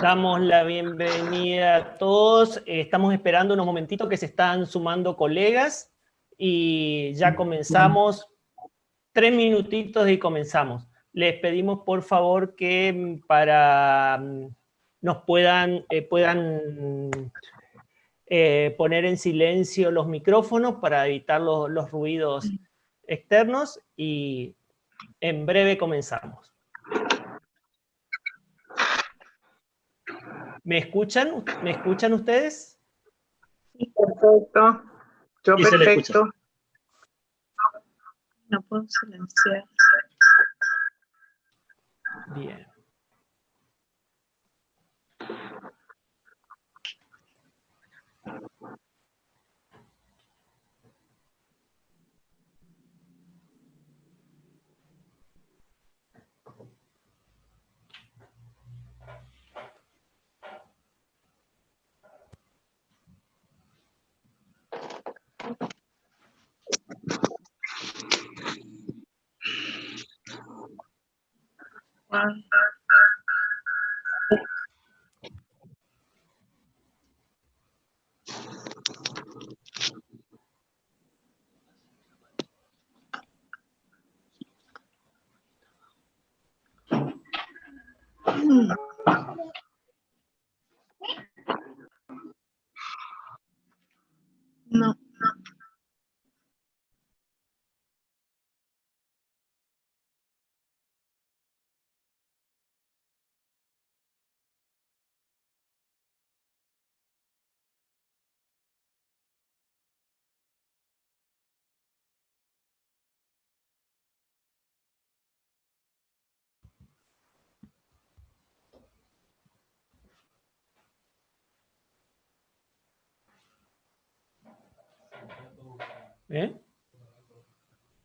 Damos la bienvenida a todos. Estamos esperando unos momentitos que se están sumando colegas y ya comenzamos. 3 minutitos y comenzamos. Les pedimos por favor que nos puedan poner en silencio los micrófonos para evitar los ruidos externos y en breve comenzamos. ¿Me escuchan? ¿Me escuchan ustedes? Sí, perfecto. Yo Sí, perfecto. No puedo silenciar. Bien. No.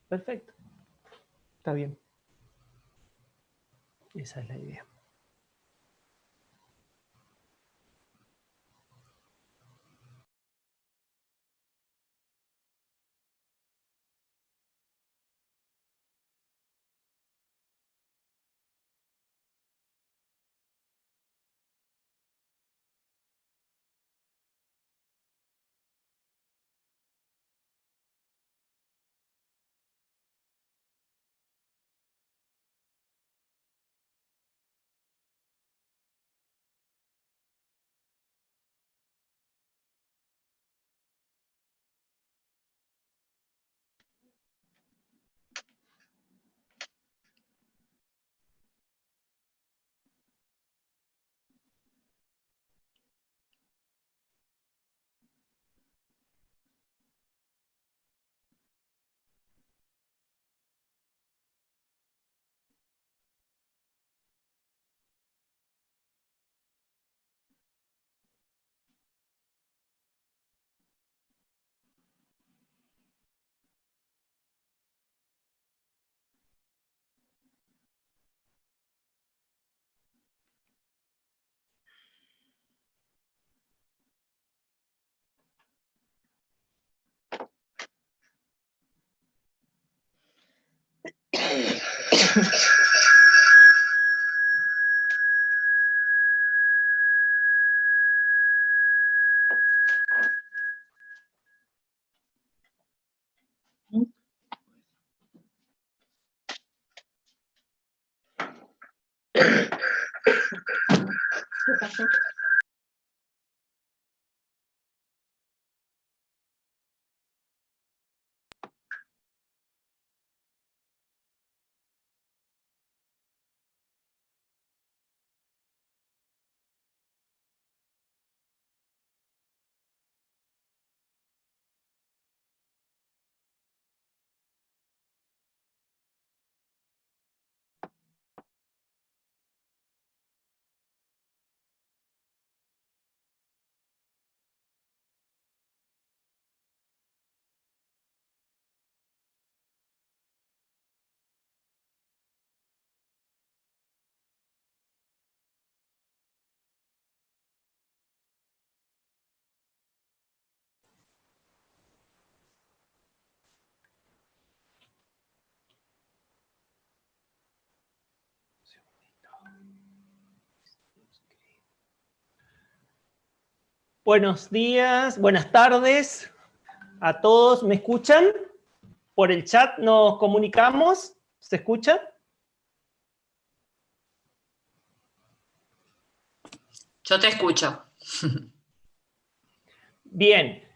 Perfecto. Está bien. Esa es la idea. ¿Qué pasó? Buenos días, buenas tardes a todos. ¿Me escuchan? Por el chat nos comunicamos. ¿Se escucha? Yo te escucho. Bien.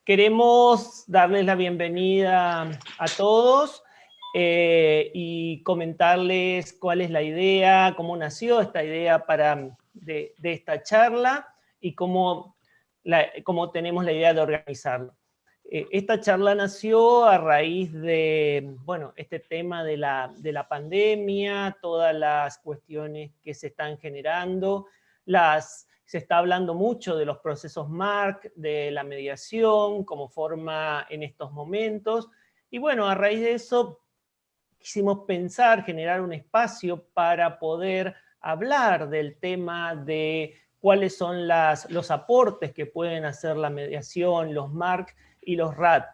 Queremos darles la bienvenida a todos y comentarles cuál es la idea, cómo nació esta idea de esta charla y cómo tenemos la idea de organizarlo. Esta charla nació a raíz de, bueno, este tema de la pandemia, todas las cuestiones que se están generando, se está hablando mucho de los procesos MARC, de la mediación como forma en estos momentos, y bueno, a raíz de eso quisimos pensar, generar un espacio para poder hablar del tema de cuáles son los aportes que pueden hacer la mediación, los MARC y los RAT.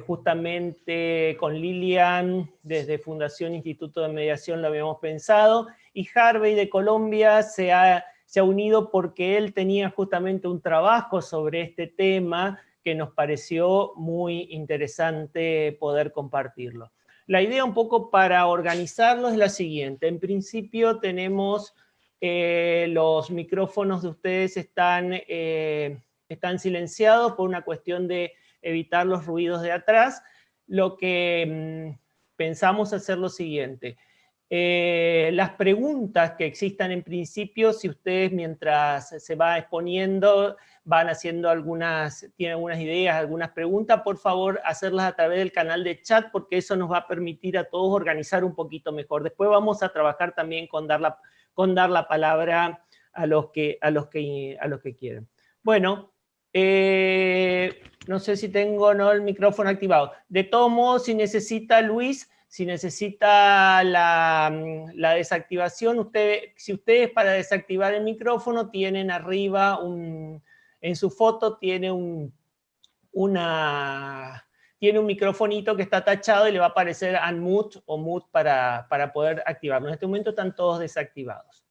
Justamente con Lilian, desde Fundación Instituto de Mediación lo habíamos pensado, y Harvey de Colombia se ha unido porque él tenía justamente un trabajo sobre este tema que nos pareció muy interesante poder compartirlo. La idea un poco para organizarlo es la siguiente. En principio tenemos los micrófonos de ustedes están silenciados por una cuestión de evitar los ruidos de atrás. Lo que pensamos hacer lo siguiente. Las preguntas que existan en principio, si ustedes mientras se va exponiendo van haciendo tienen algunas ideas, algunas preguntas, por favor hacerlas a través del canal de chat porque eso nos va a permitir a todos organizar un poquito mejor. Después vamos a trabajar también con dar la palabra a los que quieren. Bueno, no sé si tengo el micrófono activado. De todos modos, si necesita Luis, si necesita la desactivación, si ustedes para desactivar el micrófono tienen arriba en su foto tiene un microfonito que está tachado y le va a aparecer unmute o mute para poder activarlo. En este momento están todos desactivados.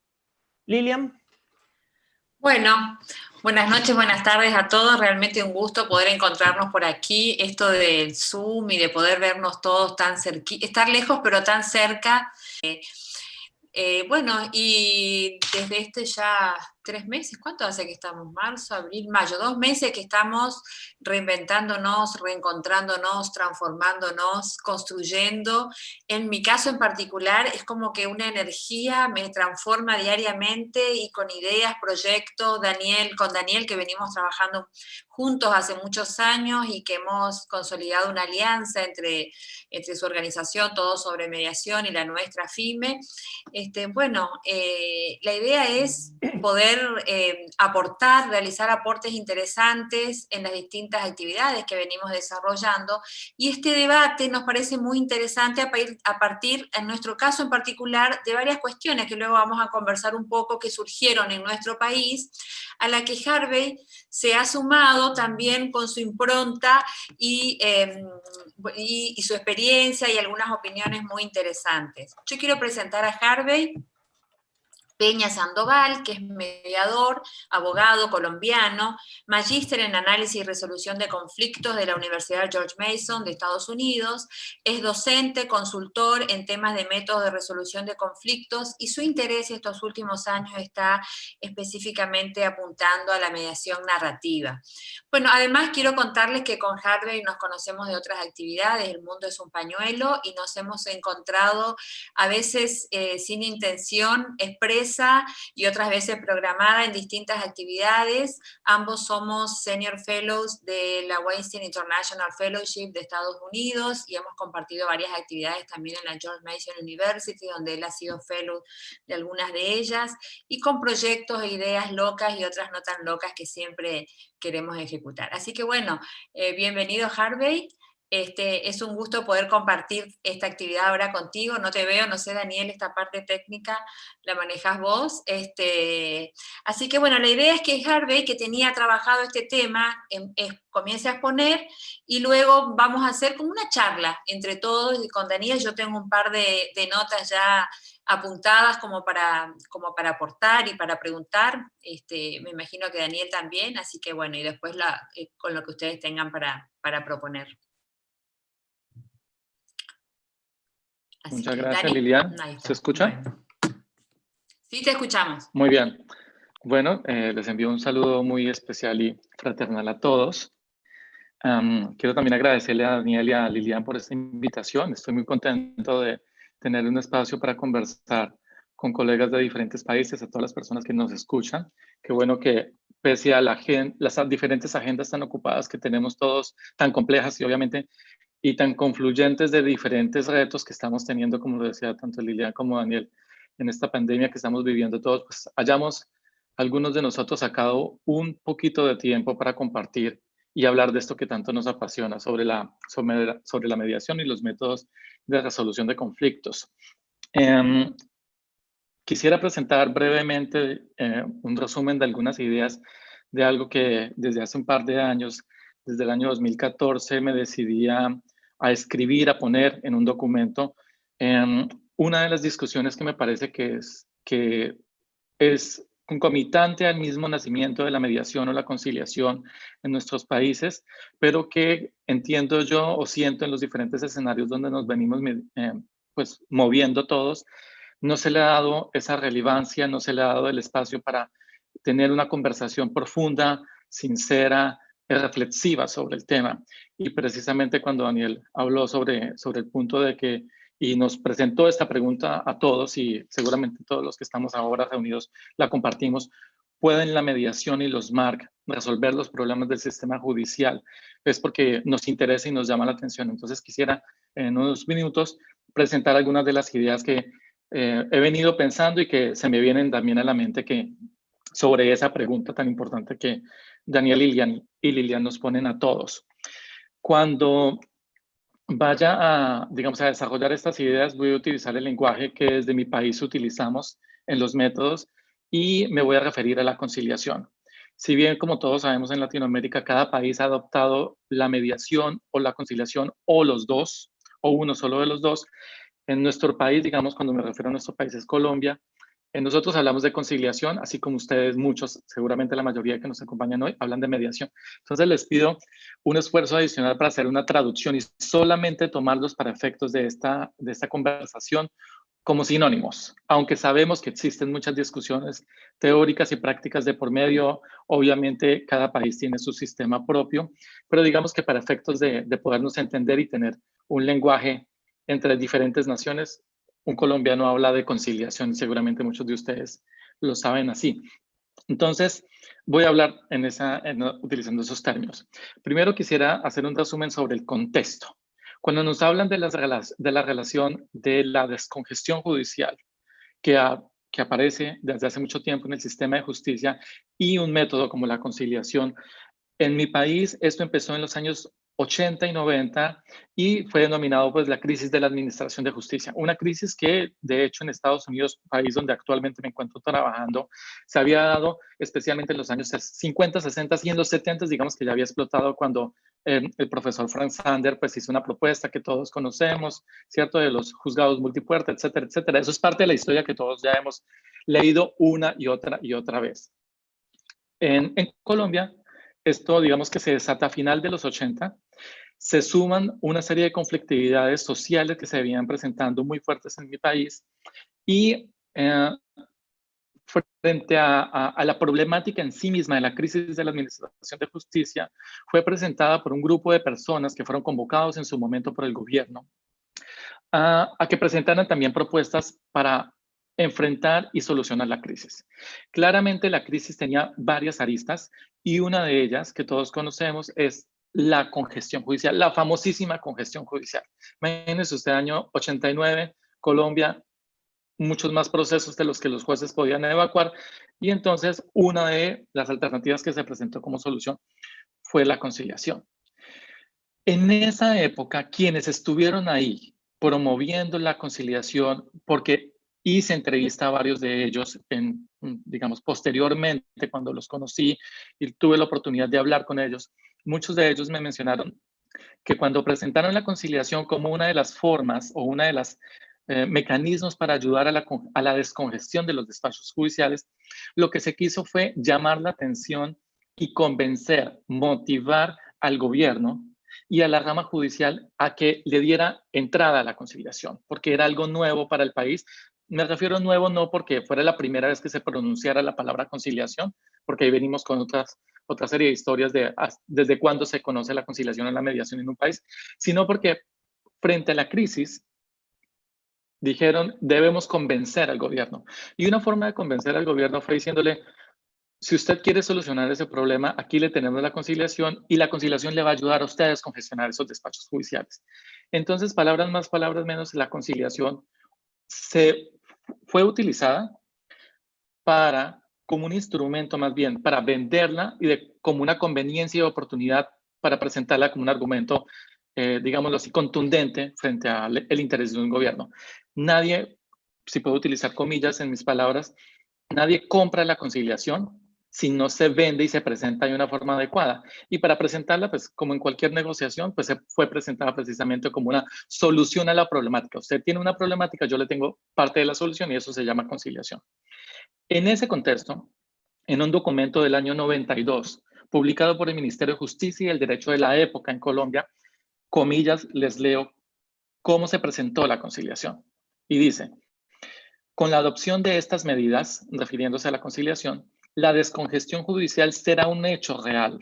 Lilian. Bueno, buenas noches, buenas tardes a todos. Realmente un gusto poder encontrarnos por aquí. Esto del Zoom y de poder vernos todos tan cerquita, estar lejos pero tan cerca. Bueno, y desde ya 3 meses, ¿cuánto hace que estamos? Marzo, abril, mayo, 2 meses que estamos reinventándonos, reencontrándonos, transformándonos, construyendo. En mi caso en particular es como que una energía me transforma diariamente y con ideas, proyectos, con Daniel que venimos trabajando juntos hace muchos años y que hemos consolidado una alianza entre su organización, Todo sobre Mediación, y la nuestra FIME. La idea es poder aportar, realizar aportes interesantes en las distintas actividades que venimos desarrollando, y este debate nos parece muy interesante a partir, en nuestro caso en particular, de varias cuestiones que luego vamos a conversar un poco que surgieron en nuestro país, a la que Harvey se ha sumado también con su impronta y su experiencia y algunas opiniones muy interesantes. Yo quiero presentar a Harvey Peña Sandoval, que es mediador, abogado colombiano, magíster en análisis y resolución de conflictos de la Universidad George Mason de Estados Unidos, es docente, consultor en temas de métodos de resolución de conflictos y su interés estos últimos años está específicamente apuntando a la mediación narrativa. Bueno, además quiero contarles que con Harvey nos conocemos de otras actividades, El Mundo es un Pañuelo, y nos hemos encontrado a veces sin intención expresa y otras veces programada en distintas actividades. Ambos somos Senior Fellows de la Weinstein International Fellowship de Estados Unidos y hemos compartido varias actividades también en la George Mason University, donde él ha sido Fellow de algunas de ellas, y con proyectos e ideas locas y otras no tan locas que siempre queremos ejecutar. Así que bueno, bienvenido Harvey. Es un gusto poder compartir esta actividad ahora contigo. No te veo, no sé, Daniel, esta parte técnica la manejas vos. Así que bueno, la idea es que Harvey, que tenía trabajado este tema, comience a exponer y luego vamos a hacer como una charla entre todos y con Daniel. Yo tengo un par de notas ya apuntadas como para aportar y para preguntar. Me imagino que Daniel también, así que bueno, y después con lo que ustedes tengan para proponer. Así Muchas que, gracias, Dani, Lilian. ahí está. ¿Se escucha? Bueno. Sí, te escuchamos. Muy bien. Bueno, les envío un saludo muy especial y fraternal a todos. Quiero también agradecerle a Daniel y a Lilian por esta invitación. Estoy muy contento de tener un espacio para conversar con colegas de diferentes países, a todas las personas que nos escuchan. Qué bueno que pese a las diferentes agendas tan ocupadas que tenemos todos, tan complejas y obviamente y tan confluyentes de diferentes retos que estamos teniendo, como lo decía tanto Lilian como Daniel, en esta pandemia que estamos viviendo todos, pues hayamos algunos de nosotros sacado un poquito de tiempo para compartir y hablar de esto que tanto nos apasiona, sobre la mediación y los métodos de resolución de conflictos. Quisiera presentar brevemente un resumen de algunas ideas de algo que desde hace un par de años, desde el año 2014, me decidí a escribir, a poner en un documento. Una de las discusiones que me parece que es concomitante al mismo nacimiento de la mediación o la conciliación en nuestros países, pero que entiendo yo o siento en los diferentes escenarios donde nos venimos pues, moviendo todos, no se le ha dado esa relevancia, no se le ha dado el espacio para tener una conversación profunda, sincera, reflexiva sobre el tema. Y precisamente cuando Daniel habló sobre el punto de que, y nos presentó esta pregunta a todos, y seguramente todos los que estamos ahora reunidos la compartimos, ¿pueden la mediación y los MARC resolver los problemas del sistema judicial? Es porque nos interesa y nos llama la atención. Entonces quisiera en unos minutos presentar algunas de las ideas que he venido pensando y que se me vienen también a la mente sobre esa pregunta tan importante que Daniel y Lilian nos ponen a todos. Cuando vaya digamos, a desarrollar estas ideas, voy a utilizar el lenguaje que desde mi país utilizamos en los métodos y me voy a referir a la conciliación. Si bien, como todos sabemos, en Latinoamérica cada país ha adoptado la mediación o la conciliación o los dos, o uno solo de los dos, en nuestro país, digamos, cuando me refiero a nuestro país es Colombia, nosotros hablamos de conciliación, así como ustedes, muchos, seguramente la mayoría que nos acompañan hoy, hablan de mediación. Entonces les pido un esfuerzo adicional para hacer una traducción y solamente tomarlos para efectos de esta conversación como sinónimos, aunque sabemos que existen muchas discusiones teóricas y prácticas de por medio, obviamente cada país tiene su sistema propio, pero digamos que para efectos de podernos entender y tener un lenguaje entre diferentes naciones, un colombiano habla de conciliación y seguramente muchos de ustedes lo saben así. Entonces, voy a hablar utilizando esos términos. Primero quisiera hacer un resumen sobre el contexto. Cuando nos hablan de la relación de la descongestión judicial que aparece desde hace mucho tiempo en el sistema de justicia y un método como la conciliación, en mi país esto empezó en los años 80 y 90 y fue denominado pues la crisis de la administración de justicia. Una crisis que de hecho en Estados Unidos, país donde actualmente me encuentro trabajando, se había dado especialmente en los años 50, 60 y en los 70 digamos que ya había explotado cuando el profesor Frank Sander pues hizo una propuesta que todos conocemos, ¿cierto? De los juzgados multipuerta, etcétera, etcétera. Eso es parte de la historia que todos ya hemos leído una y otra vez. En Colombia, esto digamos que se desata a final de los 80, se suman una serie de conflictividades sociales que se venían presentando muy fuertes en mi país y frente a la problemática en sí misma de la crisis de la administración de justicia, fue presentada por un grupo de personas que fueron convocados en su momento por el gobierno a que presentaran también propuestas para enfrentar y solucionar la crisis. Claramente la crisis tenía varias aristas y una de ellas que todos conocemos es la congestión judicial, la famosísima congestión judicial. Imagínense usted, año 89, Colombia, muchos más procesos de los que los jueces podían evacuar y entonces una de las alternativas que se presentó como solución fue la conciliación. En esa época, quienes estuvieron ahí promoviendo la conciliación, porque hice entrevista a varios de ellos, digamos, posteriormente, cuando los conocí y tuve la oportunidad de hablar con ellos, muchos de ellos me mencionaron que cuando presentaron la conciliación como una de las formas o una de las mecanismos para ayudar a la descongestión de los despachos judiciales, lo que se quiso fue llamar la atención y convencer, motivar al gobierno y a la rama judicial a que le diera entrada a la conciliación, porque era algo nuevo para el país. Me refiero a nuevo no porque fuera la primera vez que se pronunciara la palabra conciliación, porque ahí venimos con otra serie de historias de desde cuándo se conoce la conciliación o la mediación en un país, sino porque frente a la crisis dijeron, debemos convencer al gobierno. Y una forma de convencer al gobierno fue diciéndole, si usted quiere solucionar ese problema, aquí le tenemos la conciliación y la conciliación le va a ayudar a usted a descongestionar esos despachos judiciales. Entonces, palabras más, palabras menos, la conciliación fue utilizada como un instrumento más bien, para venderla y como una conveniencia y oportunidad para presentarla como un argumento, digámoslo así, contundente frente al interés de un gobierno. Nadie, si puedo utilizar comillas en mis palabras, nadie compra la conciliación si no se vende y se presenta de una forma adecuada. Y para presentarla, pues como en cualquier negociación, pues se fue presentada precisamente como una solución a la problemática. Usted tiene una problemática, yo le tengo parte de la solución y eso se llama conciliación. En ese contexto, en un documento del año 92, publicado por el Ministerio de Justicia y el Derecho de la época en Colombia, comillas, les leo cómo se presentó la conciliación. Y dice, con la adopción de estas medidas, refiriéndose a la conciliación, la descongestión judicial será un hecho real,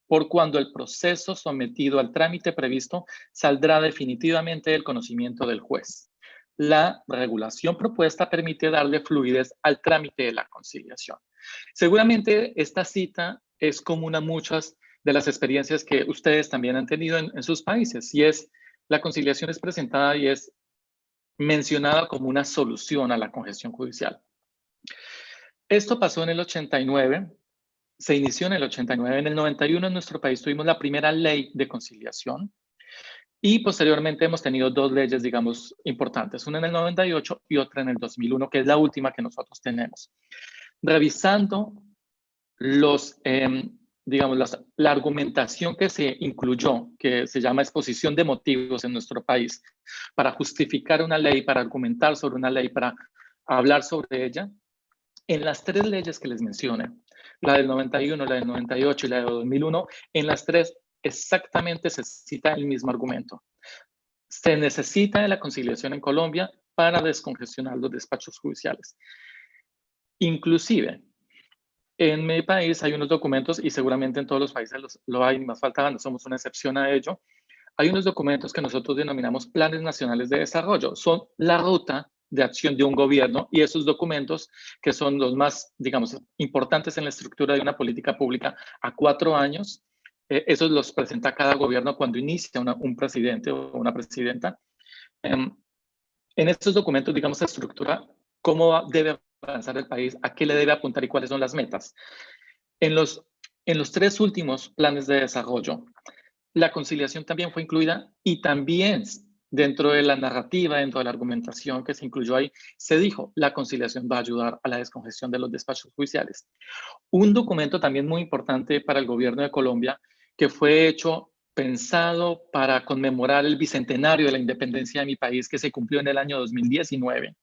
por cuando el proceso sometido al trámite previsto saldrá definitivamente del conocimiento del juez. La regulación propuesta permite darle fluidez al trámite de la conciliación. Seguramente esta cita es común a muchas de las experiencias que ustedes también han tenido en sus países, y es la conciliación es presentada y es mencionada como una solución a la congestión judicial. Esto pasó en el 89, se inició en el 89, en el 91 en nuestro país tuvimos la primera ley de conciliación y posteriormente hemos tenido dos leyes, digamos, importantes, una en el 98 y otra en el 2001, que es la última que nosotros tenemos. Revisando la argumentación que se incluyó, que se llama exposición de motivos en nuestro país, para justificar una ley, para argumentar sobre una ley, para hablar sobre ella, en las tres leyes que les mencioné, la del 91, la del 98 y la del 2001, en las tres exactamente se cita el mismo argumento. Se necesita de la conciliación en Colombia para descongestionar los despachos judiciales. Inclusive, en mi país hay unos documentos, y seguramente en todos los países lo hay, más falta, no somos una excepción a ello. Hay unos documentos que nosotros denominamos planes nacionales de desarrollo. Son la ruta de acción de un gobierno y esos documentos, que son los más, digamos, importantes en la estructura de una política pública a 4 años, esos los presenta cada gobierno cuando inicia un presidente o una presidenta. En estos documentos, digamos, se estructura cómo debe avanzar el país, a qué le debe apuntar y cuáles son las metas. En los 3 últimos planes de desarrollo, la conciliación también fue incluida y también dentro de la narrativa, dentro de la argumentación que se incluyó ahí, se dijo, la conciliación va a ayudar a la descongestión de los despachos judiciales. Un documento también muy importante para el gobierno de Colombia, que fue hecho, pensado para conmemorar el bicentenario de la independencia de mi país, que se cumplió en el año 2019.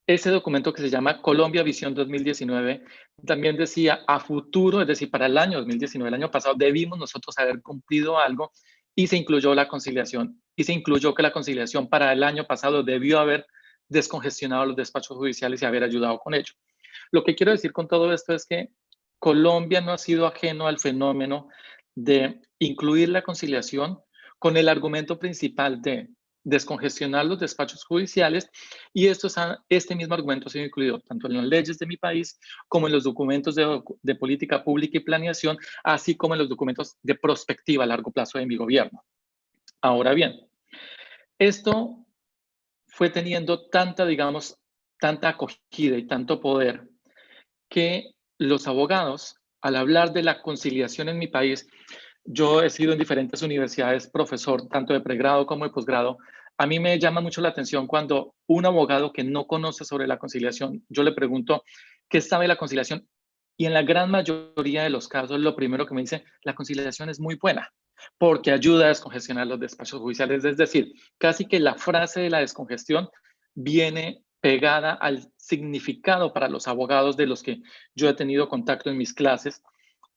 Ese documento que se llama Colombia Visión 2019 también decía a futuro, es decir, para el año 2019, el año pasado, debimos nosotros haber cumplido algo y se incluyó la conciliación. Y se incluyó que la conciliación para el año pasado debió haber descongestionado los despachos judiciales y haber ayudado con ello. Lo que quiero decir con todo esto es que Colombia no ha sido ajeno al fenómeno de incluir la conciliación con el argumento principal de descongestionar los despachos judiciales, y este mismo argumento ha sido incluido tanto en las leyes de mi país como en los documentos de política pública y planeación, así como en los documentos de prospectiva a largo plazo de mi gobierno. Ahora bien, esto fue teniendo tanta acogida y tanto poder que los abogados, al hablar de la conciliación en mi país, yo he sido en diferentes universidades profesor, tanto de pregrado como de posgrado. A mí me llama mucho la atención cuando un abogado que no conoce sobre la conciliación, yo le pregunto, ¿qué sabe la conciliación? Y en la gran mayoría de los casos, lo primero que me dice, la conciliación es muy buena. porque ayuda a descongestionar los despachos judiciales. Es decir, casi que la frase de la descongestión viene pegada al significado para los abogados de los que yo he tenido contacto en mis clases,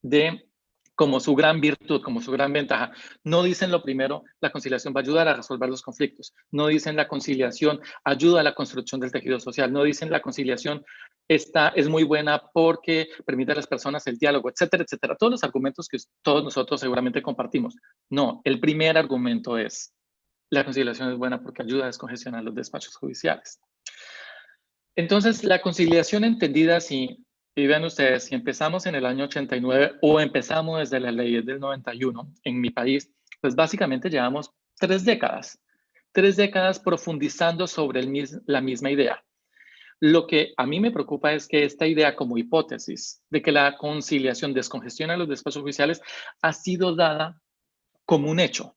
de como su gran virtud, como su gran ventaja. No dicen lo primero, la conciliación va a ayudar a resolver los conflictos. No dicen la conciliación ayuda a la construcción del tejido social. No dicen la conciliación es muy buena porque permite a las personas el diálogo, etcétera, etcétera. Todos los argumentos que todos nosotros seguramente compartimos. No, el primer argumento es la conciliación es buena porque ayuda a descongestionar los despachos judiciales. Entonces, la conciliación entendida así, y vean ustedes, si empezamos en el año 89 o empezamos desde las leyes del 91 en mi país, pues básicamente llevamos 3 décadas. 3 décadas profundizando sobre la misma idea. Lo que a mí me preocupa es que esta idea como hipótesis de que la conciliación descongestiona los despachos judiciales ha sido dada como un hecho,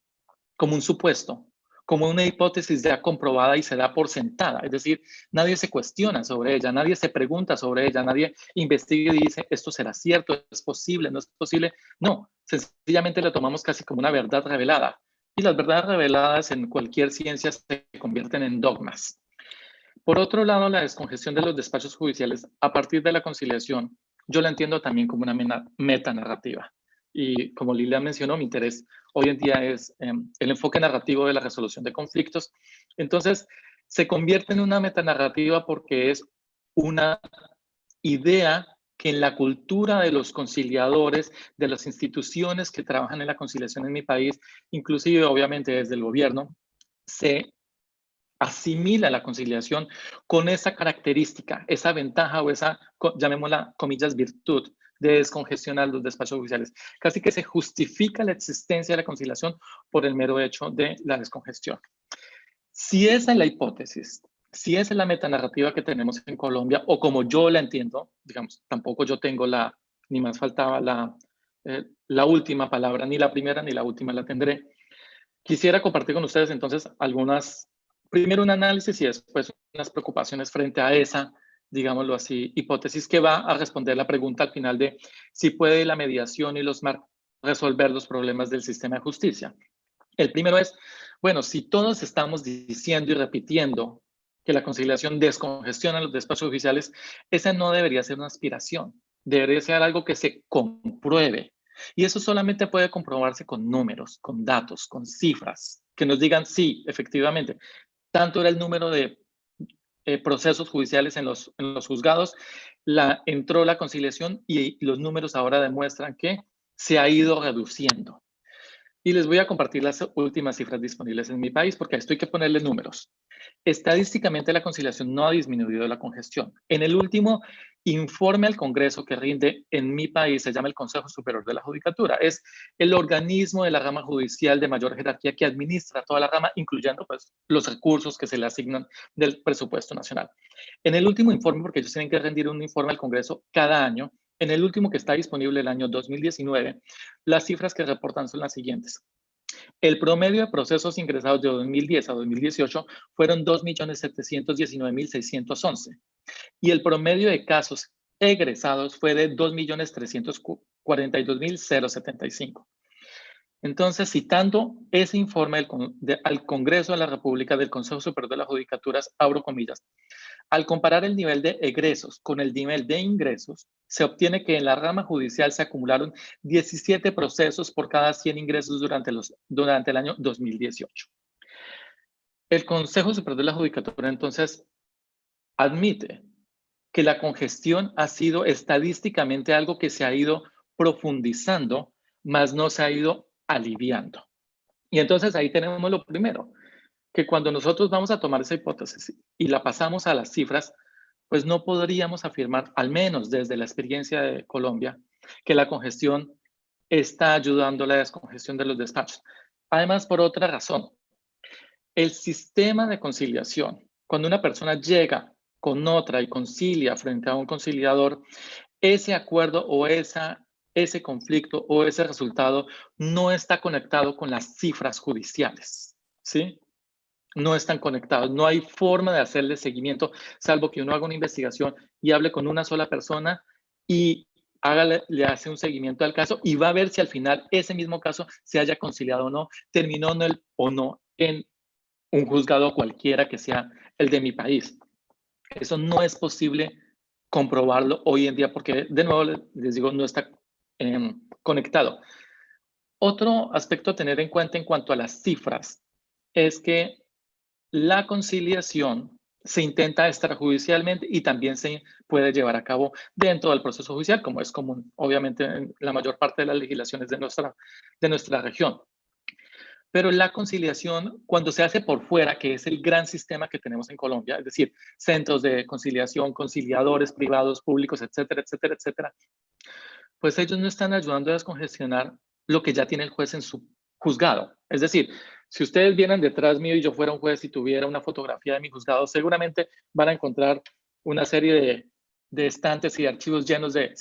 como un supuesto, como una hipótesis ya comprobada y se da por sentada. Es decir, nadie se cuestiona sobre ella, nadie se pregunta sobre ella, nadie investiga y dice, ¿esto será cierto? ¿Es posible? ¿No es posible? No, sencillamente la tomamos casi como una verdad revelada. Y las verdades reveladas en cualquier ciencia se convierten en dogmas. Por otro lado, la descongestión de los despachos judiciales a partir de la conciliación, yo la entiendo también como una metanarrativa. Y como Lilia mencionó, mi interés hoy en día es el enfoque narrativo de la resolución de conflictos. Entonces, se convierte en una metanarrativa porque es una idea que en la cultura de los conciliadores, de las instituciones que trabajan en la conciliación en mi país, inclusive obviamente desde el gobierno, se asimila la conciliación con esa característica, esa ventaja o esa, llamémosla comillas, virtud de descongestionar los despachos judiciales. Casi que se justifica la existencia de la conciliación por el mero hecho de la descongestión. Si esa es la hipótesis, si esa es la metanarrativa que tenemos en Colombia, o como yo la entiendo, digamos, tampoco yo tengo ni más faltaba la última palabra, ni la primera ni la última la tendré. Quisiera compartir con ustedes entonces primero un análisis y después unas preocupaciones frente a esa, digámoslo así, hipótesis que va a responder la pregunta al final de si puede la mediación y los MARC resolver los problemas del sistema de justicia. El primero es, bueno, si todos estamos diciendo y repitiendo que la conciliación descongestiona los despachos judiciales, esa no debería ser una aspiración, debería ser algo que se compruebe. Y eso solamente puede comprobarse con números, con datos, con cifras, que nos digan, sí, efectivamente, tanto era el número de procesos judiciales en los juzgados, entró la conciliación y los números ahora demuestran que se ha ido reduciendo. Y les voy a compartir las últimas cifras disponibles en mi país porque a esto hay que ponerle números. Estadísticamente la conciliación no ha disminuido la congestión. En el último informe al Congreso que rinde en mi país, se llama el Consejo Superior de la Judicatura. Es el organismo de la rama judicial de mayor jerarquía que administra toda la rama, incluyendo pues, los recursos que se le asignan del presupuesto nacional. En el último informe, porque ellos tienen que rendir un informe al Congreso cada año, en el último que está disponible el año 2019, las cifras que reportan son las siguientes. El promedio de procesos ingresados de 2010 a 2018 fueron 2.719.611 y el promedio de casos egresados fue de 2.342.075. Entonces, citando ese informe al Congreso de la República del Consejo Superior de las Judicaturas, abro comillas, al comparar el nivel de egresos con el nivel de ingresos, se obtiene que en la rama judicial se acumularon 17 procesos por cada 100 ingresos durante el año 2018. El Consejo Superior de la Judicatura, entonces, admite que la congestión ha sido estadísticamente algo que se ha ido profundizando, más no se ha ido aliviando. Y entonces ahí tenemos lo primero, que cuando nosotros vamos a tomar esa hipótesis y la pasamos a las cifras, pues no podríamos afirmar, al menos desde la experiencia de Colombia, que la congestión está ayudando a la descongestión de los despachos. Además, por otra razón, el sistema de conciliación, cuando una persona llega con otra y concilia frente a un conciliador, ese acuerdo o ese conflicto o ese resultado no está conectado con las cifras judiciales, ¿sí? No están conectados, no hay forma de hacerle seguimiento, salvo que uno haga una investigación y hable con una sola persona y le hace un seguimiento al caso y va a ver si al final ese mismo caso se haya conciliado o no, terminó o no en un juzgado cualquiera que sea el de mi país. Eso no es posible comprobarlo hoy en día porque, de nuevo, les digo, no está conectado. Otro aspecto a tener en cuenta en cuanto a las cifras es que la conciliación se intenta extrajudicialmente y también se puede llevar a cabo dentro del proceso judicial, como es común, obviamente, en la mayor parte de las legislaciones de nuestra región. Pero la conciliación, cuando se hace por fuera, que es el gran sistema que tenemos en Colombia, es decir, centros de conciliación, conciliadores privados, públicos, etcétera, etcétera, etcétera, pues ellos no están ayudando a descongestionar lo que ya tiene el juez en su juzgado. Es decir, si ustedes vienen detrás mío y yo fuera un juez y tuviera una fotografía de mi juzgado, seguramente van a encontrar una serie de estantes y archivos llenos de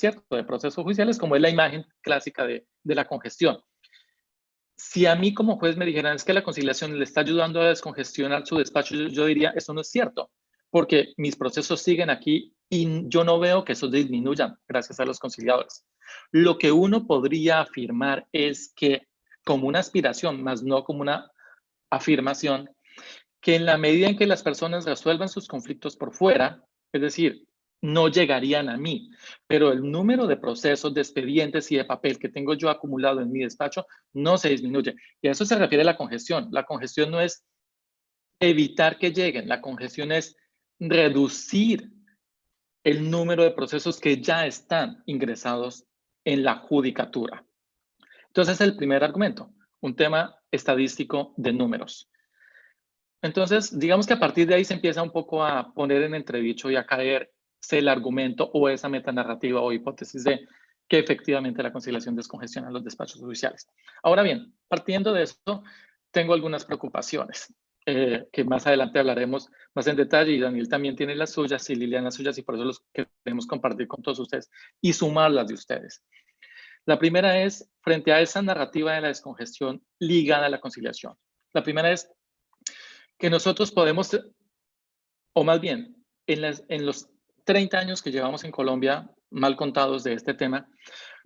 procesos judiciales, como es la imagen clásica de la congestión. Si a mí como juez me dijeran es que la conciliación le está ayudando a descongestionar su despacho, yo diría, eso no es cierto, porque mis procesos siguen aquí y yo no veo que eso disminuyan gracias a los conciliadores. Lo que uno podría afirmar es que, como una aspiración, más no como una afirmación, que en la medida en que las personas resuelvan sus conflictos por fuera, es decir, no llegarían a mí, pero el número de procesos, de expedientes y de papel que tengo yo acumulado en mi despacho no se disminuye. Y a eso se refiere la congestión. La congestión no es evitar que lleguen, la congestión es reducir el número de procesos que ya están ingresados en la judicatura. Entonces, el primer argumento, un tema estadístico de números. Entonces, digamos que a partir de ahí se empieza un poco a poner en entredicho y a caerse el argumento o esa metanarrativa o hipótesis de que efectivamente la conciliación descongestiona los despachos judiciales. Ahora bien, partiendo de esto, tengo algunas preocupaciones que más adelante hablaremos más en detalle, y Daniel también tiene las suyas y Liliana las suyas, y por eso los queremos compartir con todos ustedes y sumar las de ustedes. La primera es, frente a esa narrativa de la descongestión ligada a la conciliación. La primera es que nosotros podemos, o más bien, en los 30 años que llevamos en Colombia, mal contados de este tema,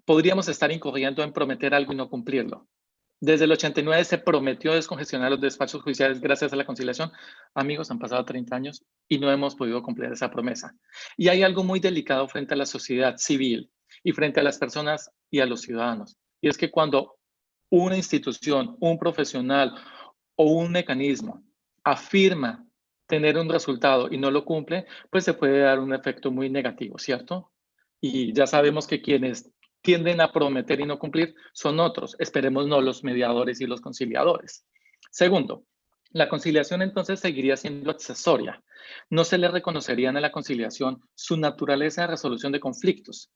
podríamos estar incurriendo en prometer algo y no cumplirlo. Desde el 89 se prometió descongestionar los despachos judiciales gracias a la conciliación. Amigos, han pasado 30 años y no hemos podido cumplir esa promesa. Y hay algo muy delicado frente a la sociedad civil y frente a las personas y a los ciudadanos. Y es que cuando una institución, un profesional o un mecanismo afirma tener un resultado y no lo cumple, pues se puede dar un efecto muy negativo, ¿cierto? Y ya sabemos que quienes tienden a prometer y no cumplir son otros, esperemos no los mediadores y los conciliadores. Segundo, la conciliación entonces seguiría siendo accesoria. No se le reconocerían a la conciliación su naturaleza de resolución de conflictos.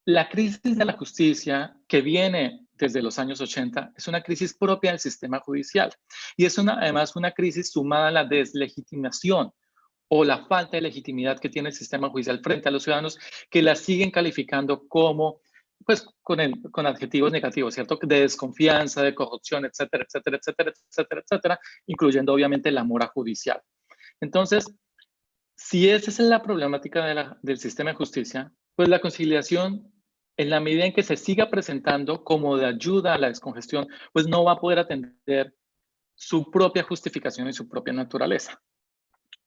La crisis de la justicia que viene desde los años 80 es una crisis propia del sistema judicial y es además una crisis sumada a la deslegitimación o la falta de legitimidad que tiene el sistema judicial frente a los ciudadanos, que la siguen calificando como, pues, con adjetivos negativos, ¿cierto? De desconfianza, de corrupción, etcétera, etcétera, etcétera, etcétera, etcétera, incluyendo obviamente la mora judicial. Entonces, si esa es la problemática del sistema de justicia, pues la conciliación, en la medida en que se siga presentando como de ayuda a la descongestión, pues no va a poder atender su propia justificación y su propia naturaleza.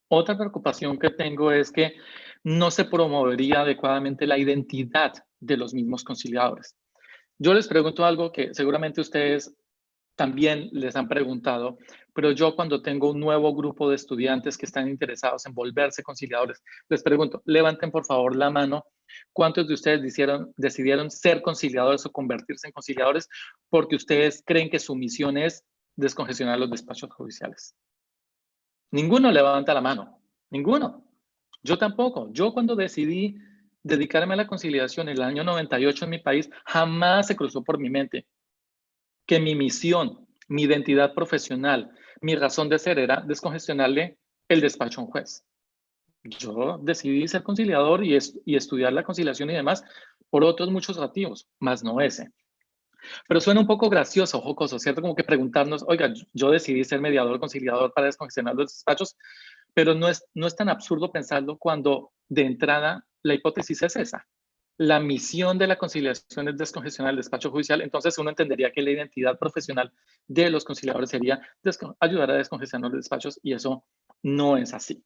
Otra preocupación que tengo es que no se promovería adecuadamente la identidad de los mismos conciliadores. Yo les pregunto algo que seguramente ustedes también les han preguntado, pero yo cuando tengo un nuevo grupo de estudiantes que están interesados en volverse conciliadores, les pregunto, levanten por favor la mano, ¿cuántos de ustedes decidieron ser conciliadores o convertirse en conciliadores porque ustedes creen que su misión es descongestionar los despachos judiciales? Ninguno levanta la mano, ninguno. Yo tampoco. Yo cuando decidí dedicarme a la conciliación en el año 98 en mi país, jamás se cruzó por mi mente que mi misión, mi identidad profesional, mi razón de ser era descongestionarle el despacho a un juez. Yo decidí ser conciliador y estudiar la conciliación y demás por otros muchos motivos, más no ese. Pero suena un poco gracioso, jocoso, ¿cierto? Como que preguntarnos, oiga, yo decidí ser mediador, conciliador para descongestionar los despachos, pero no es tan absurdo pensarlo cuando de entrada la hipótesis es esa. la misión de la conciliación es descongestionar el despacho judicial, entonces uno entendería que la identidad profesional de los conciliadores sería ayudar a descongestionar los despachos, y eso no es así.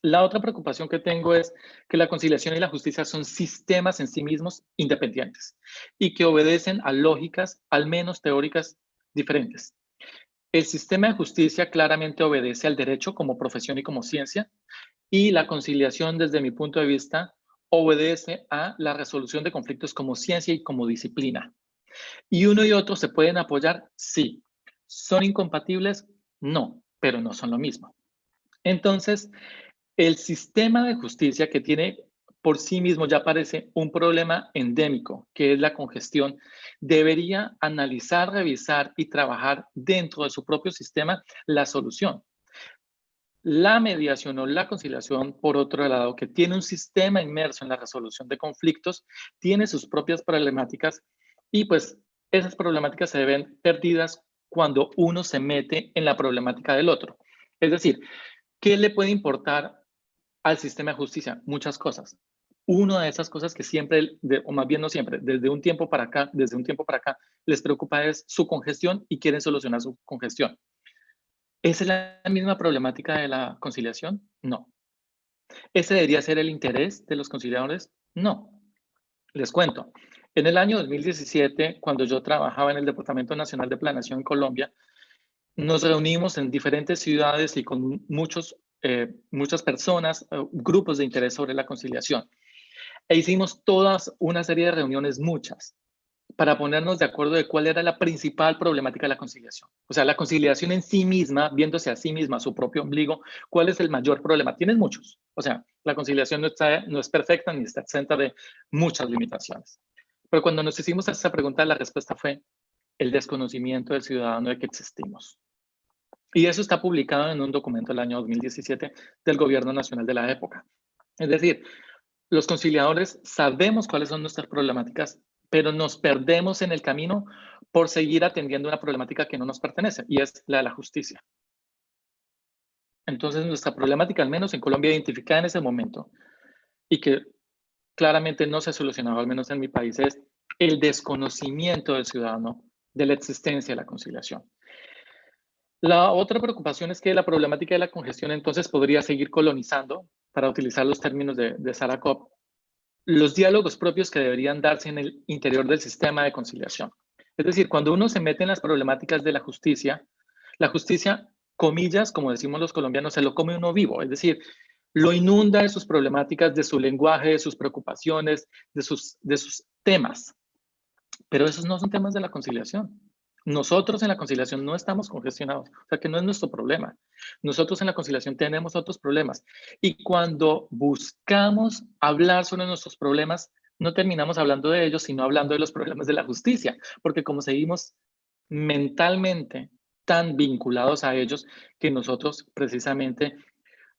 La otra preocupación que tengo es que la conciliación y la justicia son sistemas en sí mismos independientes y que obedecen a lógicas, al menos teóricas, diferentes. El sistema de justicia claramente obedece al derecho como profesión y como ciencia, y la conciliación, desde mi punto de vista, obedece a la resolución de conflictos como ciencia y como disciplina. ¿Y uno y otro se pueden apoyar? Sí. ¿Son incompatibles? No, pero no son lo mismo. Entonces, el sistema de justicia, que tiene por sí mismo ya parece un problema endémico, que es la congestión, debería analizar, revisar y trabajar dentro de su propio sistema la solución. La mediación o la conciliación, por otro lado, que tiene un sistema inmerso en la resolución de conflictos, tiene sus propias problemáticas, y pues esas problemáticas se ven perdidas cuando uno se mete en la problemática del otro. Es decir, ¿qué le puede importar al sistema de justicia? Muchas cosas. Una de esas cosas que siempre, o más bien no siempre, desde un tiempo para acá, les preocupa es su congestión y quieren solucionar su congestión. ¿Esa es la misma problemática de la conciliación? No. ¿Ese debería ser el interés de los conciliadores? No. Les cuento. En el año 2017, cuando yo trabajaba en el Departamento Nacional de Planeación en Colombia, nos reunimos en diferentes ciudades y con muchas personas, grupos de interés sobre la conciliación. E hicimos todas una serie de reuniones, muchas, para ponernos de acuerdo de cuál era la principal problemática de la conciliación. O sea, la conciliación en sí misma, viéndose a sí misma, a su propio ombligo, ¿cuál es el mayor problema? Tienes muchos. O sea, la conciliación no es perfecta ni está exenta de muchas limitaciones. Pero cuando nos hicimos esa pregunta, la respuesta fue el desconocimiento del ciudadano de que existimos. Y eso está publicado en un documento del año 2017 del Gobierno Nacional de la época. Es decir, los conciliadores sabemos cuáles son nuestras problemáticas, pero nos perdemos en el camino por seguir atendiendo una problemática que no nos pertenece, y es la de la justicia. Entonces, nuestra problemática, al menos en Colombia, identificada en ese momento, y que claramente no se ha solucionado, al menos en mi país, es el desconocimiento del ciudadano de la existencia de la conciliación. La otra preocupación es que la problemática de la congestión entonces podría seguir colonizando, para utilizar los términos de Sarah Kopp, los diálogos propios que deberían darse en el interior del sistema de conciliación. Es decir, cuando uno se mete en las problemáticas de la justicia, comillas, como decimos los colombianos, se lo come uno vivo. Es decir, lo inunda de sus problemáticas, de su lenguaje, de sus preocupaciones, de sus temas. Pero esos no son temas de la conciliación. Nosotros en la conciliación no estamos congestionados, o sea que no es nuestro problema. Nosotros en la conciliación tenemos otros problemas, y cuando buscamos hablar sobre nuestros problemas, no terminamos hablando de ellos, sino hablando de los problemas de la justicia, porque como seguimos mentalmente tan vinculados a ellos, que nosotros precisamente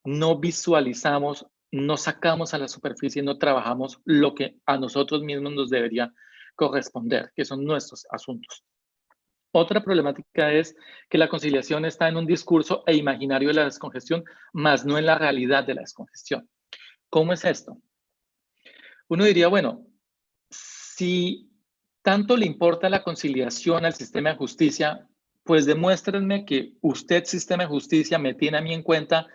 no visualizamos, no sacamos a la superficie, no trabajamos lo que a nosotros mismos nos debería corresponder, que son nuestros asuntos. Otra problemática es que la conciliación está en un discurso e imaginario de la descongestión, más no en la realidad de la descongestión. ¿Cómo es esto? Uno diría, bueno, si tanto le importa la conciliación al sistema de justicia, pues demuéstrenme que usted, sistema de justicia, me tiene a mí en cuenta,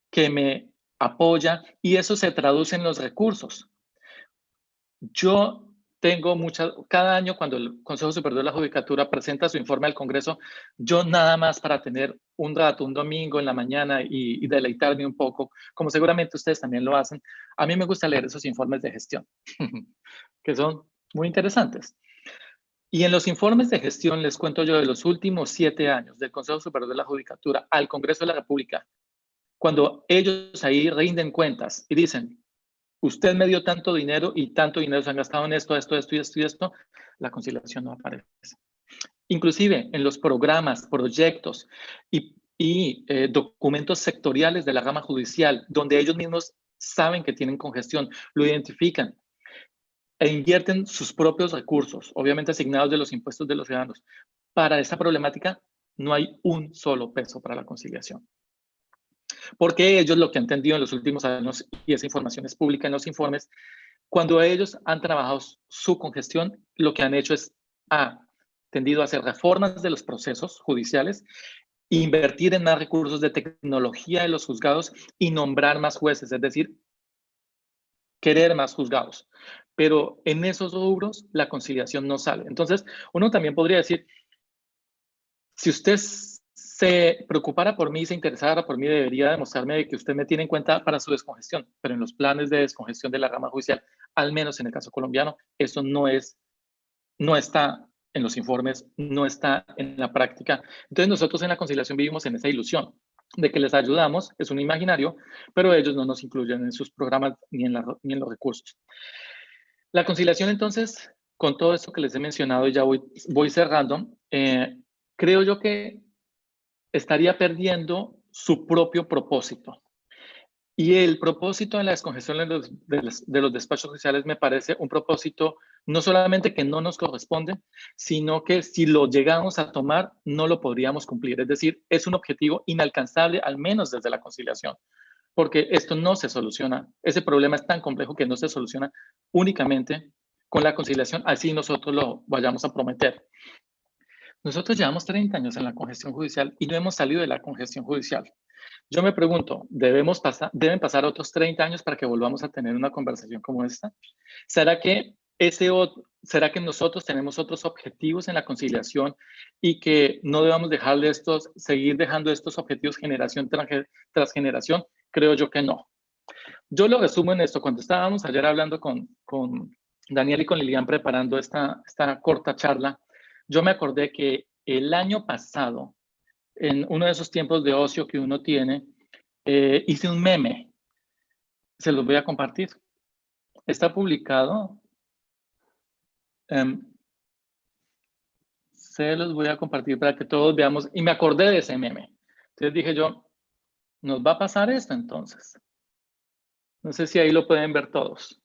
que me apoya, y eso se traduce en los recursos. Yo tengo cada año cuando el Consejo Superior de la Judicatura presenta su informe al Congreso, yo nada más para tener un rato, un domingo en la mañana y deleitarme un poco, como seguramente ustedes también lo hacen, a mí me gusta leer esos informes de gestión, que son muy interesantes. Y en los informes de gestión les cuento yo de los últimos 7 años del Consejo Superior de la Judicatura al Congreso de la República, cuando ellos ahí rinden cuentas y dicen, usted me dio tanto dinero y tanto dinero se han gastado en esto, la conciliación no aparece. Inclusive en los programas, proyectos y documentos sectoriales de la rama judicial, donde ellos mismos saben que tienen congestión, lo identifican e invierten sus propios recursos, obviamente asignados de los impuestos de los ciudadanos. Para esa problemática no hay un solo peso para la conciliación. Porque ellos lo que han entendido en los últimos años, y esa información es pública en los informes, Cuando ellos han trabajado su congestión, lo que han hecho es tendido a hacer reformas de los procesos judiciales, invertir en más recursos de tecnología de los juzgados y nombrar más jueces, es decir, querer más juzgados. Pero en esos rubros la conciliación no sale. Entonces, uno también podría decir, si usted se preocupara por mí y se interesara por mí, debería demostrarme que usted me tiene en cuenta para su descongestión, pero en los planes de descongestión de la rama judicial, al menos en el caso colombiano, eso no está en los informes, no está en la práctica. Entonces nosotros en la conciliación vivimos en esa ilusión de que les ayudamos, es un imaginario, pero ellos no nos incluyen en sus programas ni en los recursos. La conciliación entonces, con todo esto que les he mencionado, y ya voy cerrando, creo yo que estaría perdiendo su propio propósito. Y el propósito de la descongestión de los despachos judiciales me parece un propósito no solamente que no nos corresponde, sino que si lo llegamos a tomar, no lo podríamos cumplir. Es decir, es un objetivo inalcanzable, al menos desde la conciliación, porque esto no se soluciona. Ese problema es tan complejo que no se soluciona únicamente con la conciliación, así nosotros lo vayamos a prometer. Nosotros llevamos 30 años en la congestión judicial y no hemos salido de la congestión judicial. Yo me pregunto, ¿deben pasar otros 30 años para que volvamos a tener una conversación como esta? ¿Será que nosotros tenemos otros objetivos en la conciliación y que no debamos seguir dejando estos objetivos generación tras generación? Creo yo que no. Yo lo resumo en esto. Cuando estábamos ayer hablando con Daniel y con Lilian preparando esta corta charla, yo me acordé que el año pasado, en uno de esos tiempos de ocio que uno tiene, hice un meme. Se los voy a compartir. Está publicado. Se los voy a compartir para que todos veamos. Y me acordé de ese meme. Entonces dije yo, ¿nos va a pasar esto entonces? No sé si ahí lo pueden ver todos.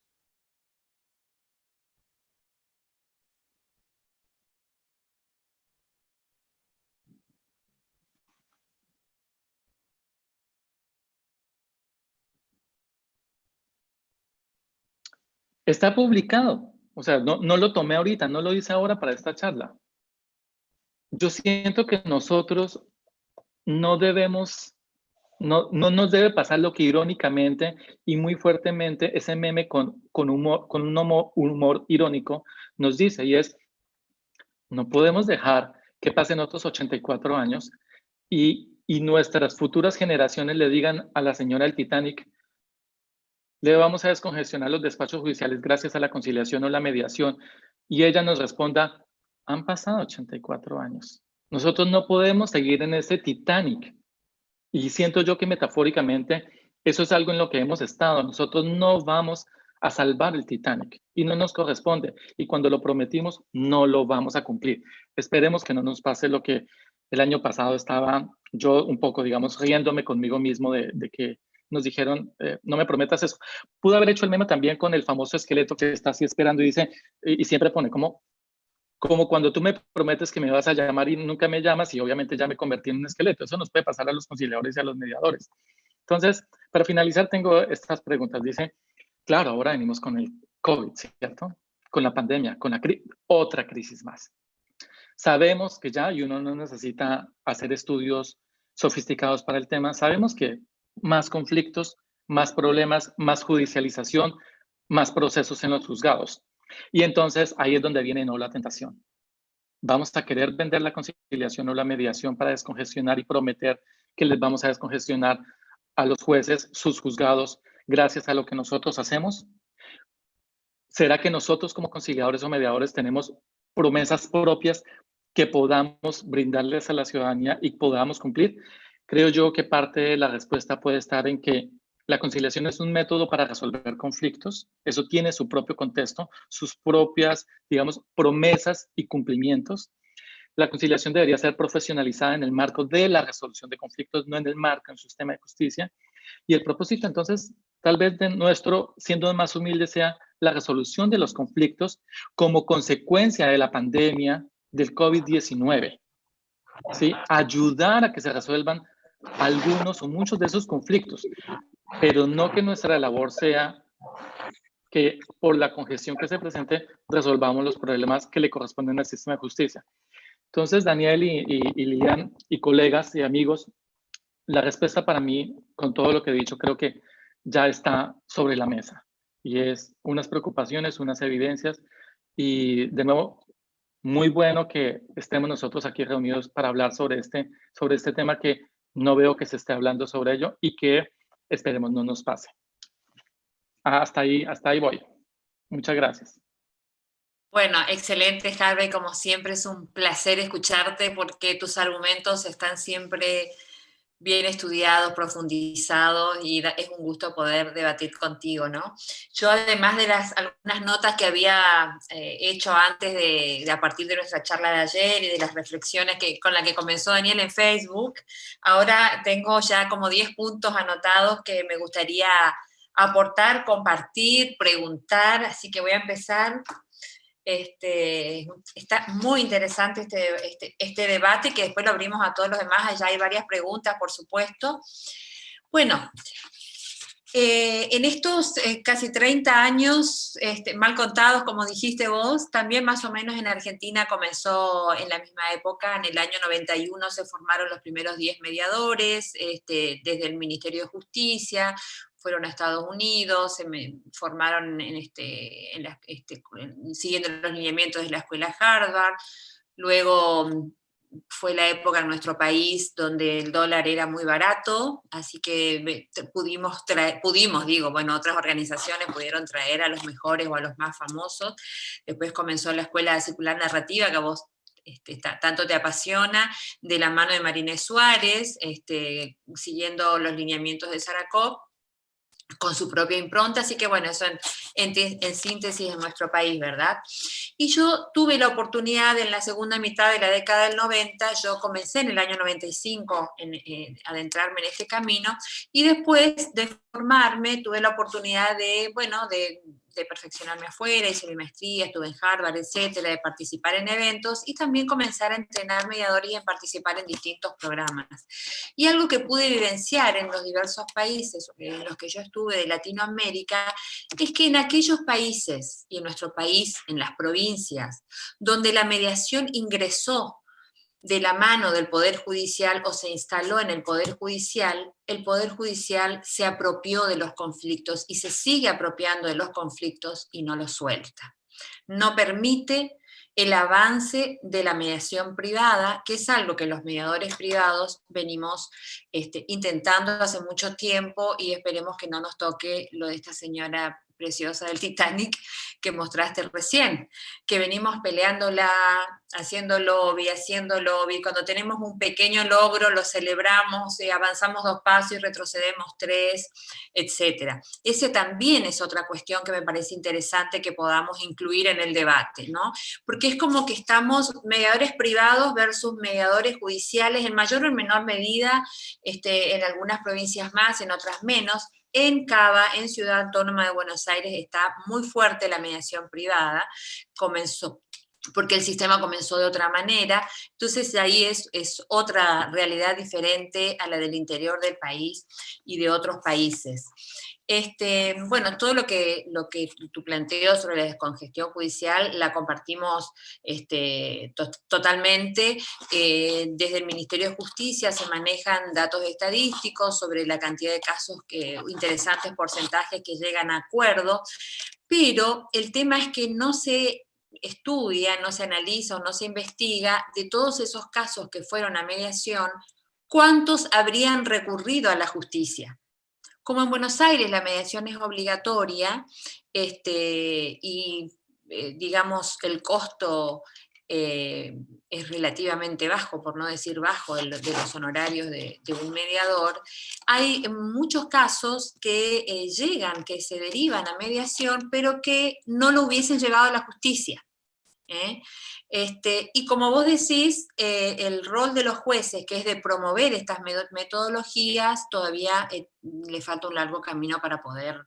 Está publicado. O sea, no lo tomé ahorita, no lo hice ahora para esta charla. Yo siento que nosotros no nos debe pasar lo que irónicamente y muy fuertemente ese meme con un humor irónico nos dice, y es, no podemos dejar que pasen otros 84 años y nuestras futuras generaciones le digan a la señora del Titanic, le vamos a descongestionar los despachos judiciales gracias a la conciliación o la mediación, y ella nos responda, han pasado 84 años. Nosotros no podemos seguir en ese Titanic. Y siento yo que metafóricamente eso es algo en lo que hemos estado. Nosotros no vamos a salvar el Titanic y no nos corresponde. Y cuando lo prometimos, no lo vamos a cumplir. Esperemos que no nos pase lo que el año pasado estaba yo un poco, digamos, riéndome conmigo mismo de que nos dijeron, no me prometas eso. Pude haber hecho el meme también con el famoso esqueleto que está así esperando y dice, y siempre pone como cuando tú me prometes que me vas a llamar y nunca me llamas y obviamente ya me convertí en un esqueleto. Eso nos puede pasar a los conciliadores y a los mediadores. Entonces, para finalizar, tengo estas preguntas. Dice, claro, ahora venimos con el COVID, ¿cierto? Con la pandemia, con otra crisis más. Sabemos que ya, y uno no necesita hacer estudios sofisticados para el tema, sabemos que más conflictos, más problemas, más judicialización, más procesos en los juzgados. Y entonces ahí es donde viene la tentación. Vamos a querer vender la conciliación o la mediación para descongestionar y prometer que les vamos a descongestionar a los jueces, sus juzgados, gracias a lo que nosotros hacemos. ¿Será que nosotros como conciliadores o mediadores tenemos promesas propias que podamos brindarles a la ciudadanía y podamos cumplir? Creo yo que parte de la respuesta puede estar en que la conciliación es un método para resolver conflictos. Eso tiene su propio contexto, sus propias, digamos, promesas y cumplimientos. La conciliación debería ser profesionalizada en el marco de la resolución de conflictos, no en el marco de un sistema de justicia. Y el propósito, entonces, tal vez de nuestro, siendo más humilde, sea la resolución de los conflictos como consecuencia de la pandemia del COVID-19. ¿Sí? Ayudar a que se resuelvan algunos o muchos de esos conflictos, pero no que nuestra labor sea que por la congestión que se presente resolvamos los problemas que le corresponden al sistema de justicia. Entonces, Daniel y Lilian y colegas y amigos, la respuesta para mí, con todo lo que he dicho, creo que ya está sobre la mesa. Y es unas preocupaciones, unas evidencias. Y de nuevo, muy bueno que estemos nosotros aquí reunidos para hablar sobre este tema que no veo que se esté hablando sobre ello y que esperemos no nos pase. Hasta ahí voy. Muchas gracias. Bueno, excelente, Harvey. Como siempre es un placer escucharte porque tus argumentos están siempre bien estudiados, profundizados, y es un gusto poder debatir contigo, ¿no? Yo, además de algunas notas que había hecho antes a partir de nuestra charla de ayer y de las reflexiones con las que comenzó Daniel en Facebook, ahora tengo ya como 10 puntos anotados que me gustaría aportar, compartir, preguntar, así que voy a empezar. Está muy interesante este debate, que después lo abrimos a todos los demás. Allá hay varias preguntas, por supuesto. Bueno, en estos casi 30 años, mal contados, como dijiste vos, también más o menos en Argentina comenzó en la misma época. En el año 91 se formaron los primeros 10 mediadores, desde el Ministerio de Justicia, fueron a Estados Unidos, se formaron siguiendo los lineamientos de la escuela Harvard. Luego fue la época en nuestro país donde el dólar era muy barato, así que otras organizaciones pudieron traer a los mejores o a los más famosos. Después comenzó la Escuela Circular Narrativa, que a vos tanto te apasiona, de la mano de Marinés Suárez, siguiendo los lineamientos de Saracov, con su propia impronta. Así que bueno, eso en síntesis en nuestro país, ¿verdad? Y yo tuve la oportunidad en la segunda mitad de la década del 90, yo comencé en el año 95 adentrarme en este camino, y después de formarme tuve la oportunidad de perfeccionarme afuera, hice mi maestría, estuve en Harvard, etcétera, de participar en eventos y también comenzar a entrenar mediadores y a participar en distintos programas. Y algo que pude vivenciar en los diversos países en los que yo estuve de Latinoamérica es que en aquellos países, y en nuestro país, en las provincias, donde la mediación ingresó de la mano del Poder Judicial o se instaló en el Poder Judicial se apropió de los conflictos y se sigue apropiando de los conflictos y no los suelta. No permite el avance de la mediación privada, que es algo que los mediadores privados venimos intentando hace mucho tiempo, y esperemos que no nos toque lo de esta señora preciosa del Titanic que mostraste recién, que venimos peleándola, haciendo lobby, cuando tenemos un pequeño logro lo celebramos, avanzamos 2 pasos y retrocedemos 3, etc. Ese también es otra cuestión que me parece interesante que podamos incluir en el debate, ¿no? Porque es como que estamos mediadores privados versus mediadores judiciales, en mayor o en menor medida, en algunas provincias más, en otras menos. En Cava, en Ciudad Autónoma de Buenos Aires, está muy fuerte la mediación privada, porque el sistema comenzó de otra manera. Entonces ahí es otra realidad diferente a la del interior del país y de otros países. Todo lo que tú planteas sobre la descongestión judicial la compartimos totalmente. Desde el Ministerio de Justicia se manejan datos estadísticos sobre la cantidad de casos, interesantes porcentajes que llegan a acuerdo, pero el tema es que no se estudia, no se analiza o no se investiga de todos esos casos que fueron a mediación, cuántos habrían recurrido a la justicia. Como en Buenos Aires la mediación es obligatoria, digamos el costo es relativamente bajo, por no decir bajo, de los honorarios de un mediador, hay muchos casos que llegan, que se derivan a mediación, pero que no lo hubiesen llevado a la justicia. Y como vos decís, el rol de los jueces, que es de promover estas metodologías, todavía le falta un largo camino para poder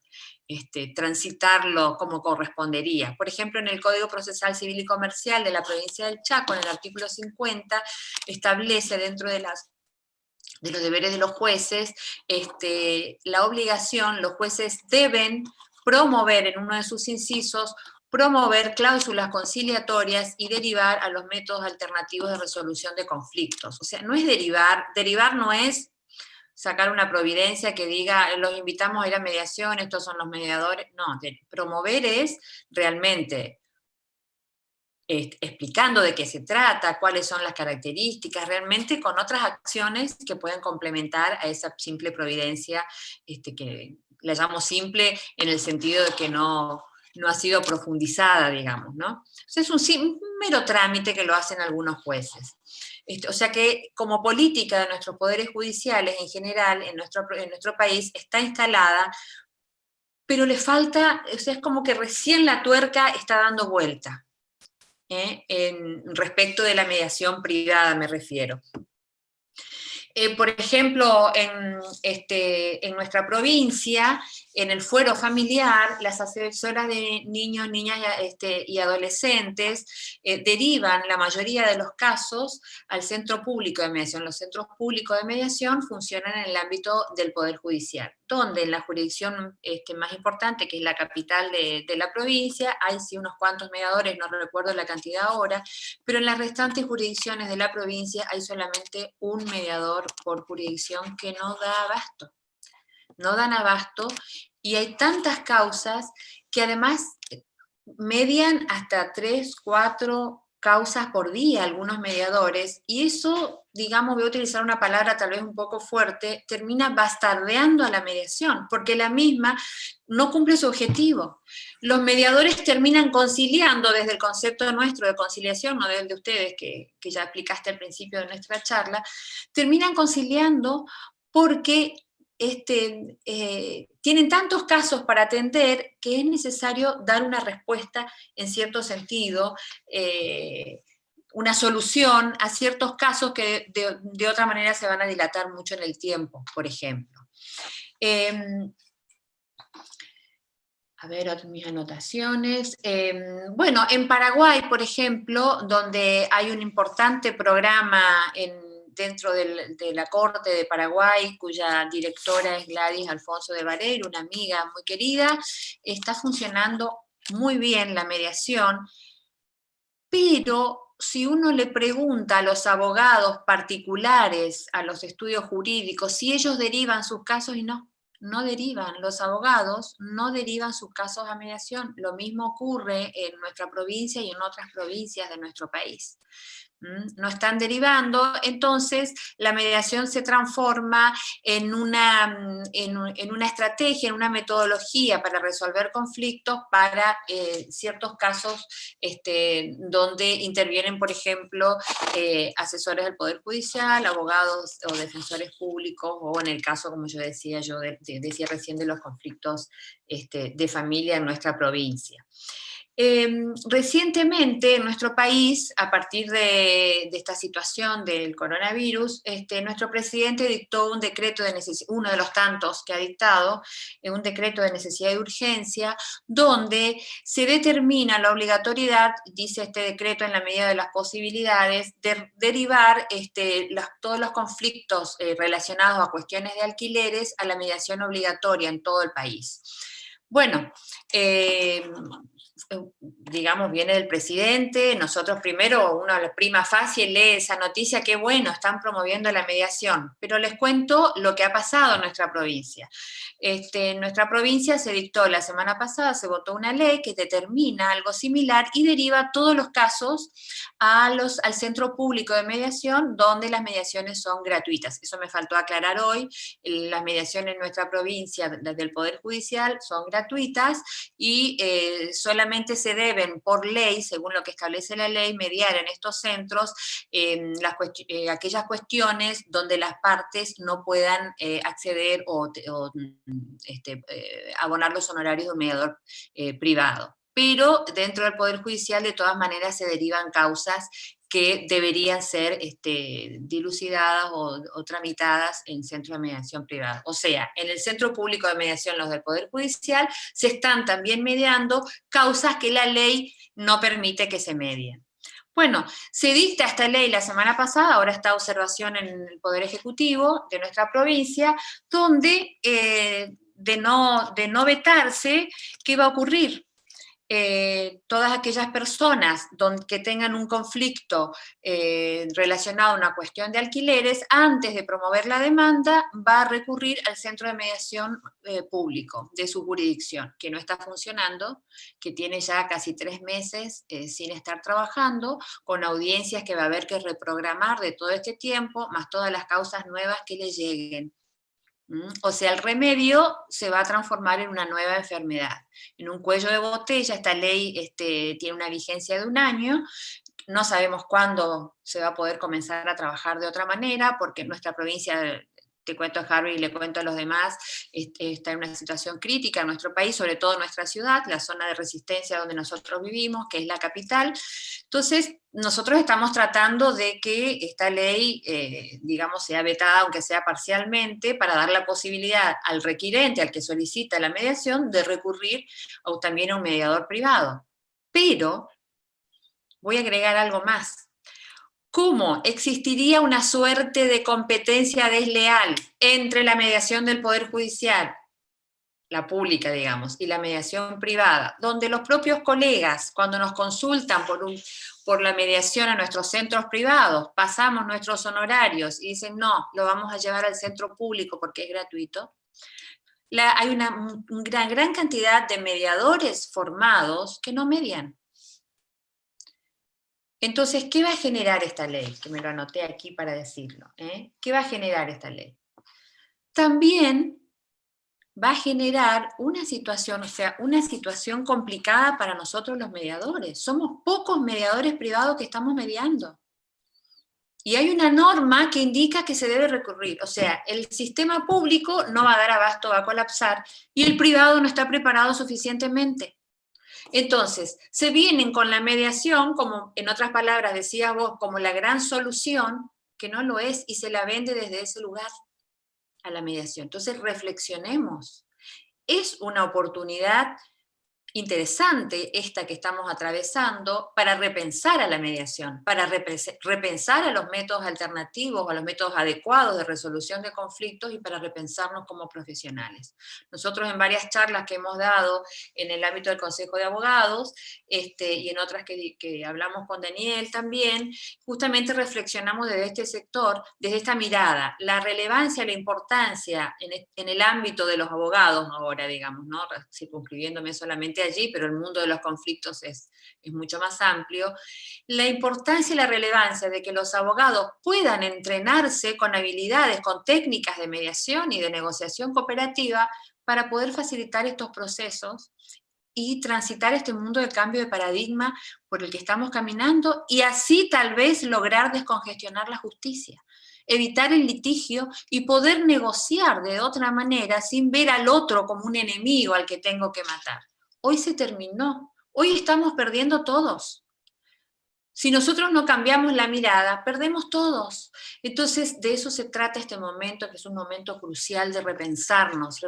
transitarlo como correspondería. Por ejemplo, en el Código Procesal Civil y Comercial de la provincia del Chaco, en el artículo 50, establece dentro de los deberes de los jueces la obligación, los jueces deben promover en uno de sus incisos, promover cláusulas conciliatorias y derivar a los métodos alternativos de resolución de conflictos. O sea, no es derivar no es sacar una providencia que diga, los invitamos a ir a mediación, estos son los mediadores. No, promover es realmente explicando de qué se trata, cuáles son las características, realmente con otras acciones que pueden complementar a esa simple providencia, que la llamo simple en el sentido de que no ha sido profundizada, digamos, ¿no? O sea, es un mero trámite que lo hacen algunos jueces. O sea que como política de nuestros poderes judiciales en general, en nuestro país, está instalada, pero le falta, o sea, es como que recién la tuerca está dando vuelta. Respecto de la mediación privada me refiero. Por ejemplo, en nuestra provincia, en el fuero familiar, las asesoras de niños, niñas y adolescentes derivan la mayoría de los casos al centro público de mediación. Los centros públicos de mediación funcionan en el ámbito del Poder Judicial, donde en la jurisdicción más importante, que es la capital de la provincia, hay sí unos cuantos mediadores, no recuerdo la cantidad ahora, pero en las restantes jurisdicciones de la provincia hay solamente un mediador por jurisdicción que no da abasto. No dan abasto, y hay tantas causas que además median hasta 3, 4 causas por día algunos mediadores, y eso, digamos, voy a utilizar una palabra tal vez un poco fuerte, termina bastardeando a la mediación, porque la misma no cumple su objetivo. Los mediadores terminan conciliando desde el concepto nuestro de conciliación, no desde el de ustedes, que ya explicaste al principio de nuestra charla, terminan conciliando porque tienen tantos casos para atender que es necesario dar una respuesta en cierto sentido, una solución a ciertos casos que de otra manera se van a dilatar mucho en el tiempo, por ejemplo. A ver, mis anotaciones. Bueno, en Paraguay, por ejemplo, donde hay un importante programa dentro de la Corte de Paraguay, cuya directora es Gladys Alfonso de Vareiro, una amiga muy querida, está funcionando muy bien la mediación, pero si uno le pregunta a los abogados particulares, a los estudios jurídicos, si ellos derivan sus casos, y no derivan, los abogados no derivan sus casos a mediación. Lo mismo ocurre en nuestra provincia y en otras provincias de nuestro país. No están derivando, entonces la mediación se transforma en una estrategia, en una metodología para resolver conflictos para ciertos casos donde intervienen, por ejemplo, asesores del Poder Judicial, abogados o defensores públicos, o en el caso, como yo decía recién, de los conflictos de familia en nuestra provincia. Recientemente en nuestro país, a partir de esta situación del coronavirus, nuestro presidente dictó un decreto de necesidad, uno de los tantos que ha dictado, un decreto de necesidad y urgencia, donde se determina la obligatoriedad, dice este decreto, en la medida de las posibilidades, de derivar todos los conflictos relacionados a cuestiones de alquileres a la mediación obligatoria en todo el país. Bueno, digamos, viene del presidente, nosotros primero, uno la prima facie lee esa noticia, qué bueno, están promoviendo la mediación, pero les cuento lo que ha pasado en nuestra provincia. En nuestra provincia se dictó la semana pasada, se votó una ley que determina algo similar y deriva todos los casos al Centro Público de Mediación, donde las mediaciones son gratuitas. Eso me faltó aclarar hoy, las mediaciones en nuestra provincia, las del Poder Judicial, son gratuitas y solamente se deben por ley, según lo que establece la ley, mediar en estos centros aquellas cuestiones donde las partes no puedan acceder o abonar los honorarios de un mediador privado. Pero dentro del Poder Judicial, de todas maneras, se derivan causas que deberían ser dilucidadas o tramitadas en centros de mediación privada. O sea, en el Centro Público de Mediación, los del Poder Judicial, se están también mediando causas que la ley no permite que se medien. Bueno, se dicta esta ley la semana pasada, ahora está a observación en el Poder Ejecutivo de nuestra provincia, donde de no vetarse, ¿qué va a ocurrir? Todas aquellas personas que tengan un conflicto relacionado a una cuestión de alquileres, antes de promover la demanda, va a recurrir al centro de mediación público de su jurisdicción, que no está funcionando, que tiene ya casi 3 meses sin estar trabajando, con audiencias que va a haber que reprogramar de todo este tiempo, más todas las causas nuevas que le lleguen. O sea, el remedio se va a transformar en una nueva enfermedad, en un cuello de botella. Esta ley tiene una vigencia de 1 año, no sabemos cuándo se va a poder comenzar a trabajar de otra manera, porque nuestra provincia, te cuento a Harvey y le cuento a los demás, está en una situación crítica en nuestro país, sobre todo en nuestra ciudad, la zona de resistencia donde nosotros vivimos, que es la capital. Entonces, nosotros estamos tratando de que esta ley, digamos, sea vetada, aunque sea parcialmente, para dar la posibilidad al requirente, al que solicita la mediación, de recurrir también a un mediador privado. Pero, voy a agregar algo más. ¿Cómo existiría una suerte de competencia desleal entre la mediación del Poder Judicial, la pública, digamos, y la mediación privada, donde los propios colegas, cuando nos consultan por la mediación a nuestros centros privados, pasamos nuestros honorarios y dicen, no, lo vamos a llevar al centro público porque es gratuito? Hay una gran cantidad de mediadores formados que no median. Entonces, ¿qué va a generar esta ley? Que me lo anoté aquí para decirlo. ¿Qué va a generar esta ley? También va a generar una situación, o sea, una situación complicada para nosotros los mediadores. Somos pocos mediadores privados que estamos mediando. Y hay una norma que indica que se debe recurrir. O sea, el sistema público no va a dar abasto, va a colapsar, y el privado no está preparado suficientemente. Entonces, se vienen con la mediación, como en otras palabras decías vos, como la gran solución, que no lo es, y se la vende desde ese lugar a la mediación. Entonces, reflexionemos. Es una oportunidad interesante esta que estamos atravesando para repensar a la mediación, para repensar a los métodos alternativos, a los métodos adecuados de resolución de conflictos y para repensarnos como profesionales. Nosotros en varias charlas que hemos dado en el ámbito del Consejo de Abogados y en otras que hablamos con Daniel también, justamente reflexionamos desde este sector, desde esta mirada, la relevancia, la importancia en el ámbito de los abogados ahora, digamos, ¿no? Circunscribiéndome solamente allí, pero el mundo de los conflictos es mucho más amplio, la importancia y la relevancia de que los abogados puedan entrenarse con habilidades, con técnicas de mediación y de negociación cooperativa para poder facilitar estos procesos y transitar este mundo de cambio de paradigma por el que estamos caminando y así tal vez lograr descongestionar la justicia, evitar el litigio y poder negociar de otra manera sin ver al otro como un enemigo al que tengo que matar. Hoy se terminó, hoy estamos perdiendo todos. Si nosotros no cambiamos la mirada, perdemos todos. Entonces, de eso se trata este momento, que es un momento crucial de repensarnos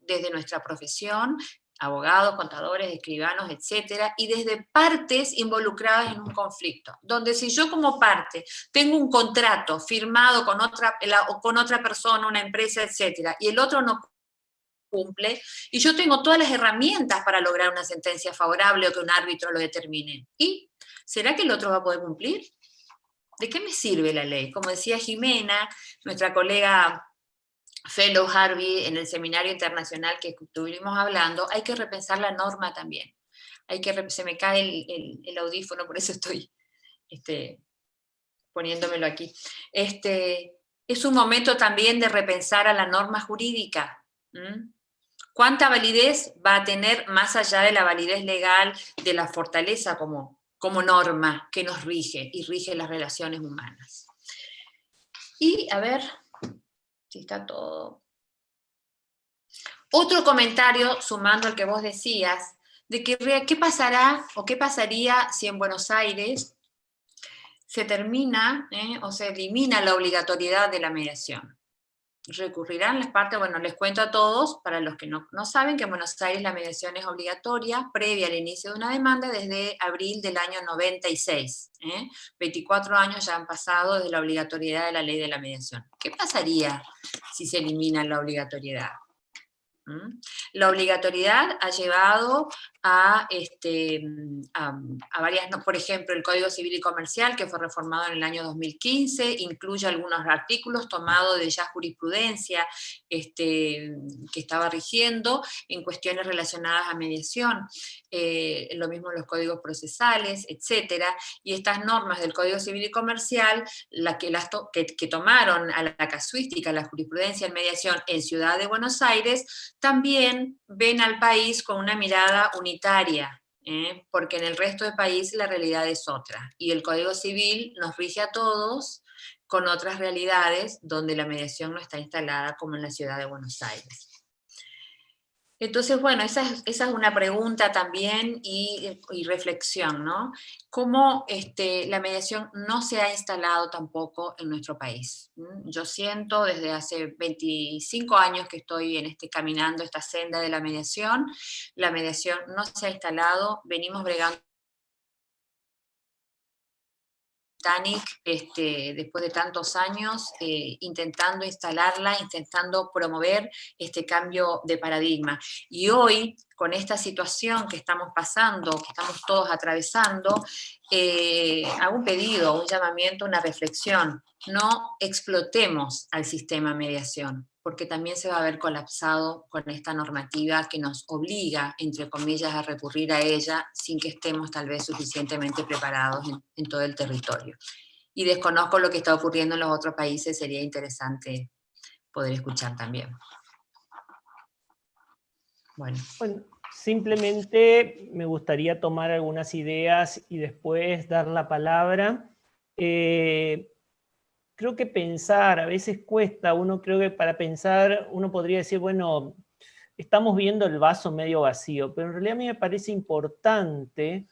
desde nuestra profesión, abogados, contadores, escribanos, etcétera, y desde partes involucradas en un conflicto, donde si yo como parte tengo un contrato firmado con otra persona, una empresa, etcétera, y el otro no cumple, y yo tengo todas las herramientas para lograr una sentencia favorable o que un árbitro lo determine. ¿Y será que el otro va a poder cumplir? ¿De qué me sirve la ley? Como decía Jimena, nuestra colega Fellow Harvey, en el seminario internacional que estuvimos hablando, hay que repensar la norma también. Se me cae el audífono, por eso estoy poniéndomelo aquí. Es un momento también de repensar a la norma jurídica. ¿Cuánta validez va a tener más allá de la validez legal, de la fortaleza como norma que nos rige y rige las relaciones humanas? Y a ver si está todo. Otro comentario, sumando al que vos decías, de que qué pasará o qué pasaría si en Buenos Aires se termina o se elimina la obligatoriedad de la mediación. Recurrirán las partes, bueno, les cuento a todos, para los que no saben, que en Buenos Aires la mediación es obligatoria previa al inicio de una demanda desde abril del año 96. 24 años ya han pasado desde la obligatoriedad de la ley de la mediación. ¿Qué pasaría si se elimina la obligatoriedad? La obligatoriedad ha llevado a varias, por ejemplo, el Código Civil y Comercial, que fue reformado en el año 2015, incluye algunos artículos tomados de ya jurisprudencia que estaba rigiendo en cuestiones relacionadas a mediación, lo mismo los códigos procesales, etcétera, y estas normas del Código Civil y Comercial, que tomaron a la casuística, a la jurisprudencia en mediación en Ciudad de Buenos Aires, también ven al país con una mirada unitaria, porque en el resto del país la realidad es otra, y el Código Civil nos rige a todos con otras realidades donde la mediación no está instalada como en la Ciudad de Buenos Aires. Entonces, bueno, esa es una pregunta también y reflexión, ¿no? Cómo la mediación no se ha instalado tampoco en nuestro país. Yo siento desde hace 25 años que estoy caminando esta senda de la mediación no se ha instalado, venimos bregando después de tantos años, intentando instalarla, intentando promover este cambio de paradigma. Y hoy, con esta situación que estamos pasando, que estamos todos atravesando, hago un pedido, un llamamiento, una reflexión. No explotemos al sistema mediación, porque también se va a ver colapsado con esta normativa que nos obliga, entre comillas, a recurrir a ella sin que estemos tal vez suficientemente preparados en todo el territorio. Y desconozco lo que está ocurriendo en los otros países, sería interesante poder escuchar también. Bueno, simplemente me gustaría tomar algunas ideas y después dar la palabra. Creo que pensar, a veces cuesta, creo que para pensar uno podría decir, bueno, estamos viendo el vaso medio vacío, pero en realidad a mí me parece importante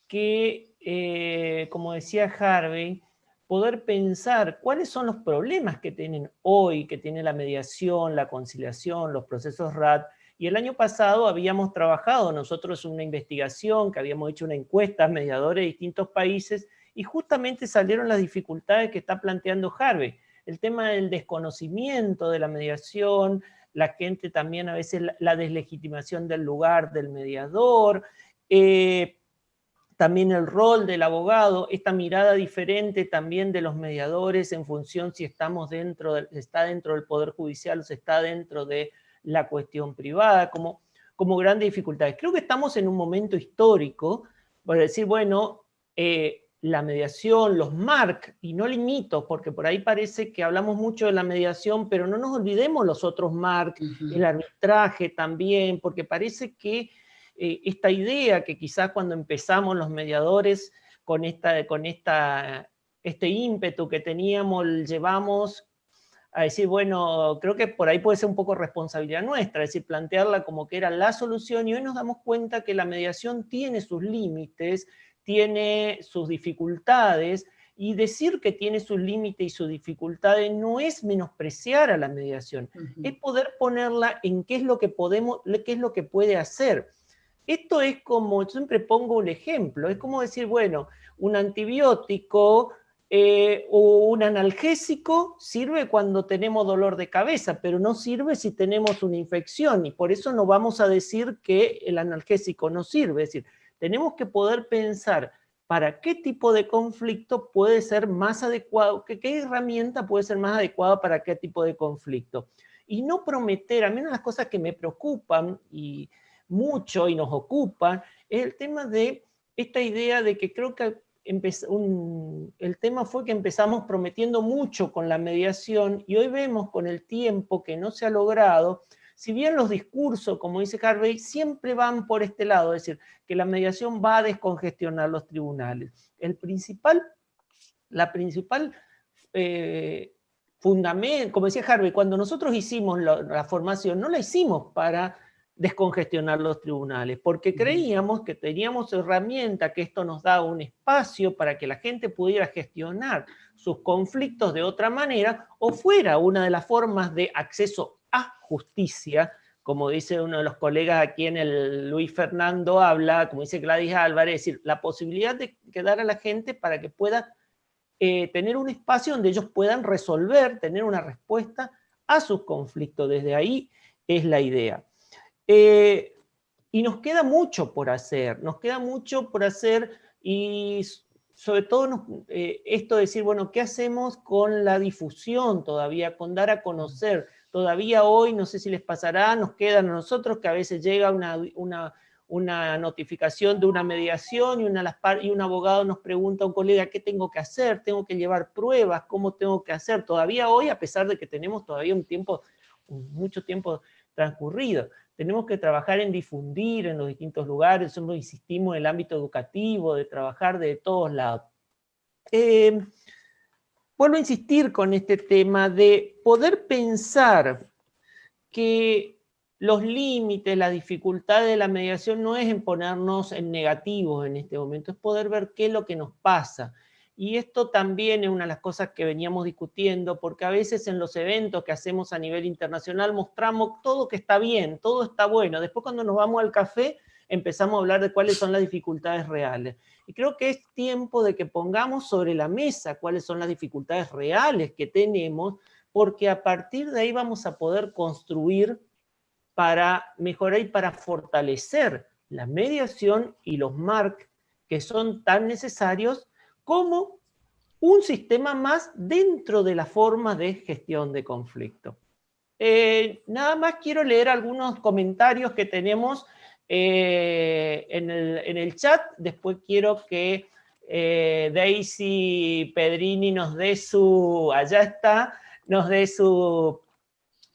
que, como decía Harvey, poder pensar cuáles son los problemas que tienen hoy, que tiene la mediación, la conciliación, los procesos RAT. Y el año pasado habíamos trabajado nosotros una investigación, que habíamos hecho una encuesta a mediadores de distintos países, y justamente salieron las dificultades que está planteando Harvey. El tema del desconocimiento de la mediación, la gente también a veces la deslegitimación del lugar del mediador, también el rol del abogado, esta mirada diferente también de los mediadores en función si está dentro del Poder Judicial o si está dentro de la cuestión privada, como grandes dificultades. Creo que estamos en un momento histórico para decir, bueno, la mediación, los MARC, y no limito, porque por ahí parece que hablamos mucho de la mediación, pero no nos olvidemos los otros MARC, el arbitraje también, porque parece que esta idea que quizás cuando empezamos los mediadores con este ímpetu que teníamos, llevamos a decir, bueno, creo que por ahí puede ser un poco responsabilidad nuestra, es decir, plantearla como que era la solución, y hoy nos damos cuenta que la mediación tiene sus límites, tiene sus dificultades, y decir que tiene sus límites y sus dificultades no es menospreciar a la mediación, es poder ponerla en qué es lo que puede hacer. Esto es como, yo siempre pongo un ejemplo, es como decir, bueno, un antibiótico o un analgésico sirve cuando tenemos dolor de cabeza, pero no sirve si tenemos una infección, y por eso no vamos a decir que el analgésico no sirve. Es decir, tenemos que poder pensar para qué tipo de conflicto puede ser más adecuado, qué herramienta puede ser más adecuada para qué tipo de conflicto. Y no prometer, a mí una de las cosas que me preocupan mucho y nos ocupan es el tema de esta idea de que creo que el tema fue que empezamos prometiendo mucho con la mediación, y hoy vemos con el tiempo que no se ha logrado, si bien los discursos, como dice Harvey, siempre van por este lado, es decir, que la mediación va a descongestionar los tribunales. La principal fundamento, como decía Harvey, cuando nosotros hicimos la formación, no la hicimos para descongestionar los tribunales, porque creíamos que teníamos herramientas, que esto nos daba un espacio para que la gente pudiera gestionar sus conflictos de otra manera, o fuera una de las formas de acceso a justicia, como dice uno de los colegas aquí en el Luis Fernando habla, como dice Gladys Álvarez, es decir, la posibilidad de dar a la gente para que pueda tener un espacio donde ellos puedan resolver, tener una respuesta a sus conflictos. Desde ahí es la idea. Y nos queda mucho por hacer, y sobre todo esto de decir, bueno, ¿qué hacemos con la difusión todavía, con dar a conocer? Todavía hoy, no sé si les pasará, nos quedan a nosotros que a veces llega una notificación de una mediación y un abogado nos pregunta a un colega, ¿qué tengo que hacer? ¿Tengo que llevar pruebas? ¿Cómo tengo que hacer? Todavía hoy, a pesar de que tenemos todavía mucho tiempo transcurrido, tenemos que trabajar en difundir en los distintos lugares, nosotros insistimos en el ámbito educativo, de trabajar de todos lados. Vuelvo a insistir con este tema de poder pensar que los límites, la dificultad de la mediación no es en ponernos en negativos en este momento, es poder ver qué es lo que nos pasa. Y esto también es una de las cosas que veníamos discutiendo, porque a veces en los eventos que hacemos a nivel internacional mostramos todo que está bien, todo está bueno. Después cuando nos vamos al café empezamos a hablar de cuáles son las dificultades reales. Y creo que es tiempo de que pongamos sobre la mesa cuáles son las dificultades reales que tenemos, porque a partir de ahí vamos a poder construir para mejorar y para fortalecer la mediación y los MARC que son tan necesarios como un sistema más dentro de la forma de gestión de conflicto. Nada más quiero leer algunos comentarios que tenemos en el chat. Después quiero que Daisy Pedrini nos dé su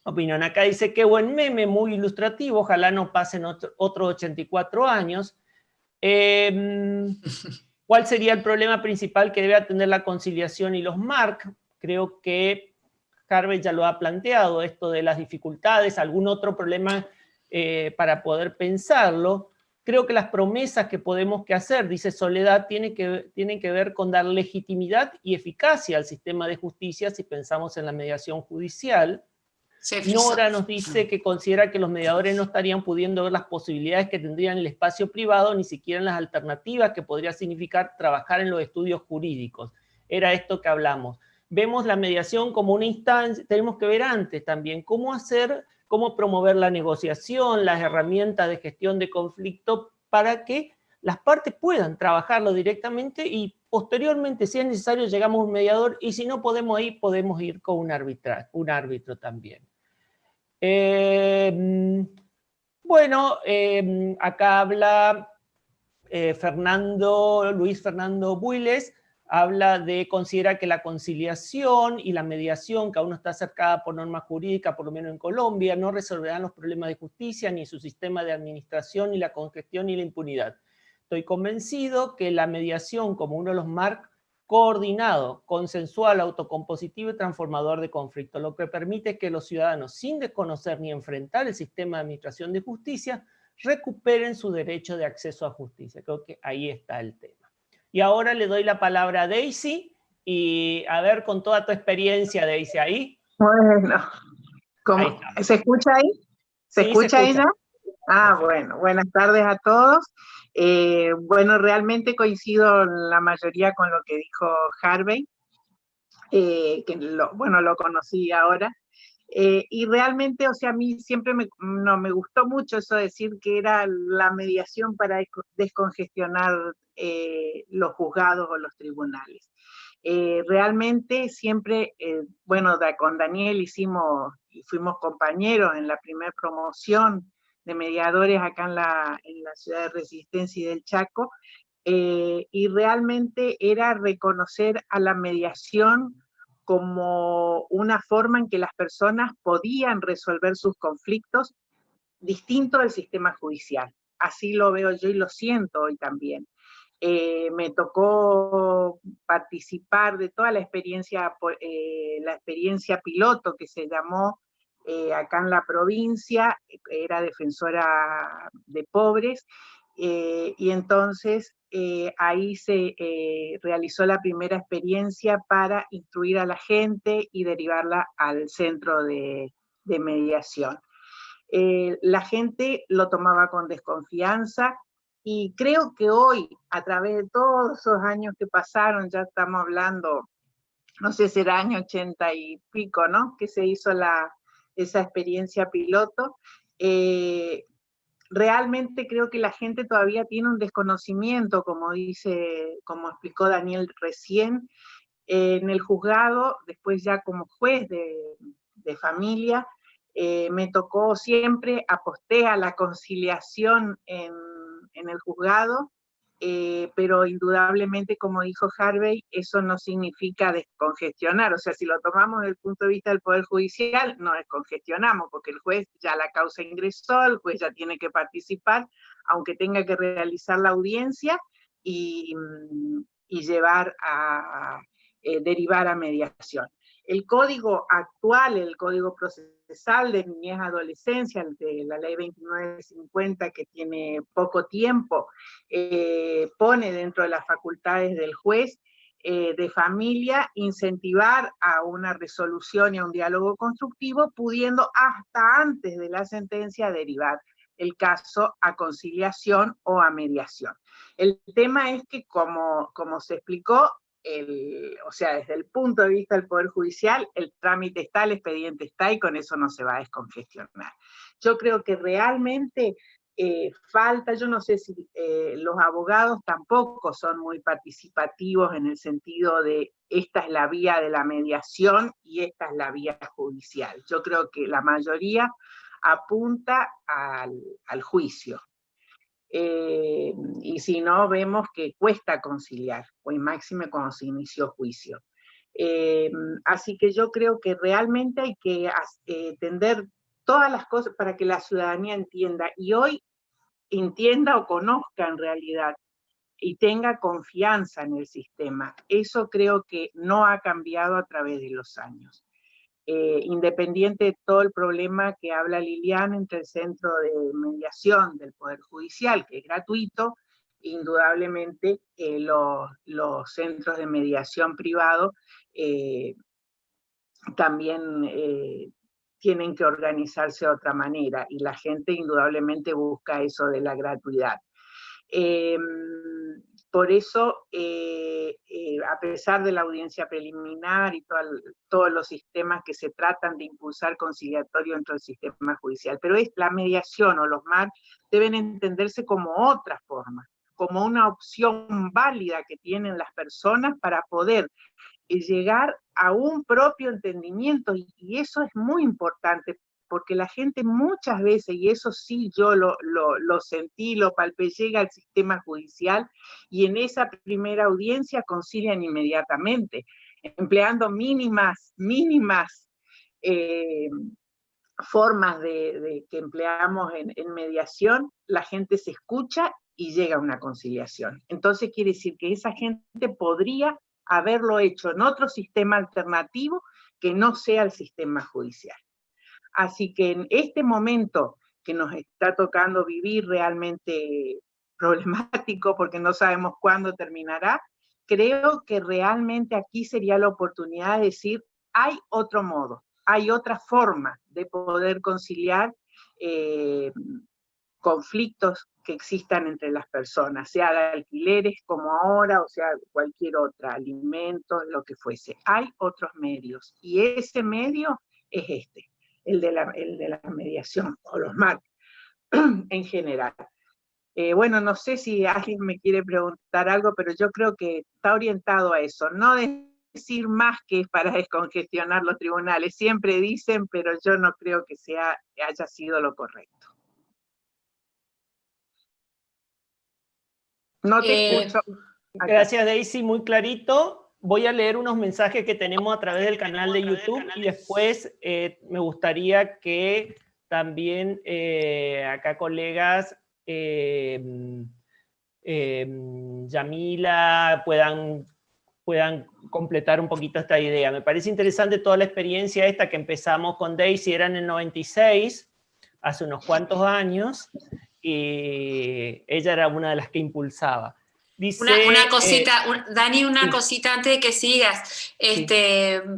opinión. Acá dice, qué buen meme, muy ilustrativo, ojalá no pasen otros 84 años. ¿Cuál sería el problema principal que debe atender la conciliación y los MARC? Creo que Harvey ya lo ha planteado, esto de las dificultades, algún otro problema para poder pensarlo. Creo que las promesas que podemos hacer, dice Soledad, tienen que ver con dar legitimidad y eficacia al sistema de justicia si pensamos en la mediación judicial. Nora nos dice que considera que los mediadores no estarían pudiendo ver las posibilidades que tendrían en el espacio privado, ni siquiera en las alternativas que podría significar trabajar en los estudios jurídicos. Era esto que hablamos. Vemos la mediación como una instancia, tenemos que ver antes también cómo promover la negociación, las herramientas de gestión de conflicto para que las partes puedan trabajarlo directamente y posteriormente, si es necesario, llegamos a un mediador y si no podemos ir con un árbitro también. Bueno, acá habla Luis Fernando Builes, considera que la conciliación y la mediación, que aún no está acercada por norma jurídica, por lo menos en Colombia, no resolverán los problemas de justicia, ni su sistema de administración, ni la congestión, ni la impunidad. Estoy convencido que la mediación, como uno de los MARC, coordinado, consensual, autocompositivo y transformador de conflicto, lo que permite que los ciudadanos, sin desconocer ni enfrentar el sistema de administración de justicia, recuperen su derecho de acceso a justicia. Creo que ahí está el tema. Y ahora le doy la palabra a Daisy, y a ver, con toda tu experiencia, Daisy, ¿ahí? Bueno, ¿se escucha ahí? ¿Se escucha ahí ya? Ah, bueno, buenas tardes a todos. Bueno, realmente coincido en la mayoría con lo que dijo Harvey, que lo conocí ahora. Y realmente, o sea, a mí siempre me gustó mucho eso de decir que era la mediación para descongestionar los juzgados o los tribunales. Realmente siempre, bueno, con Daniel fuimos compañeros en la primera promoción de mediadores acá en la ciudad de Resistencia y del Chaco, y realmente era reconocer a la mediación como una forma en que las personas podían resolver sus conflictos distinto del sistema judicial. Así lo veo yo y lo siento hoy también. Me tocó participar de toda la experiencia piloto que se llamó acá en la provincia, era defensora de pobres, y entonces ahí se realizó la primera experiencia para instruir a la gente y derivarla al centro de mediación. La gente lo tomaba con desconfianza, y creo que hoy, a través de todos esos años que pasaron, ya estamos hablando, no sé, será año 80 y pico, ¿no? Que se hizo la esa experiencia piloto. Realmente creo que la gente todavía tiene un desconocimiento, como explicó Daniel recién, en el juzgado, después ya como juez de familia, me tocó siempre, aposté a la conciliación en el juzgado, pero indudablemente, como dijo Harvey, eso no significa descongestionar, o sea, si lo tomamos desde el punto de vista del Poder Judicial, no descongestionamos, porque el juez ya la causa ingresó, el juez ya tiene que participar, aunque tenga que realizar la audiencia y llevar derivar a mediación. El código actual, el código procesal de niñez y adolescencia, el de la ley 2950, que tiene poco tiempo, pone dentro de las facultades del juez de familia incentivar a una resolución y a un diálogo constructivo, pudiendo hasta antes de la sentencia derivar el caso a conciliación o a mediación. El tema es que, como se explicó, o sea, desde el punto de vista del Poder Judicial, el trámite está, el expediente está, y con eso no se va a descongestionar. Yo creo que realmente falta, yo no sé si los abogados tampoco son muy participativos en el sentido de esta es la vía de la mediación y esta es la vía judicial. Yo creo que la mayoría apunta al juicio. Y si no, vemos que cuesta conciliar, o en máxime cuando se inició juicio. Así que yo creo que realmente hay que tender todas las cosas para que la ciudadanía entienda, y hoy entienda o conozca en realidad, y tenga confianza en el sistema. Eso creo que no ha cambiado a través de los años. Independiente de todo el problema que habla Liliana entre el Centro de Mediación del Poder Judicial, que es gratuito, indudablemente los centros de mediación privado también tienen que organizarse de otra manera, y la gente indudablemente busca eso de la gratuidad. Por eso, a pesar de la audiencia preliminar y todos los sistemas que se tratan de impulsar conciliatorio dentro del sistema judicial, pero la mediación o los MAR deben entenderse como otra forma, como una opción válida que tienen las personas para poder llegar a un propio entendimiento, y eso es muy importante, porque la gente muchas veces, y eso sí yo lo sentí, lo palpé, llega al sistema judicial y en esa primera audiencia concilian inmediatamente, empleando mínimas formas que empleamos en mediación. La gente se escucha y llega a una conciliación. Entonces quiere decir que esa gente podría haberlo hecho en otro sistema alternativo que no sea el sistema judicial. Así que en este momento que nos está tocando vivir realmente problemático, porque no sabemos cuándo terminará, creo que realmente aquí sería la oportunidad de decir, hay otro modo, hay otra forma de poder conciliar conflictos que existan entre las personas, sea de alquileres como ahora, o sea cualquier otra, alimentos, lo que fuese. Hay otros medios, y ese medio es este, el de la mediación, o los MAR en general. Bueno, no sé si alguien me quiere preguntar algo, pero yo creo que está orientado a eso, no decir más que es para descongestionar los tribunales. Siempre dicen, pero yo no creo que haya sido lo correcto. No te escucho. Gracias, Daisy, muy clarito. Voy a leer unos mensajes que tenemos a través del canal de YouTube, y después me gustaría que también acá colegas Yamila puedan completar un poquito esta idea. Me parece interesante toda la experiencia esta que empezamos con Daisy, era en el 96, hace unos cuantos años, y ella era una de las que impulsaba. Dice, una cosita, Dani, una cosita antes de que sigas,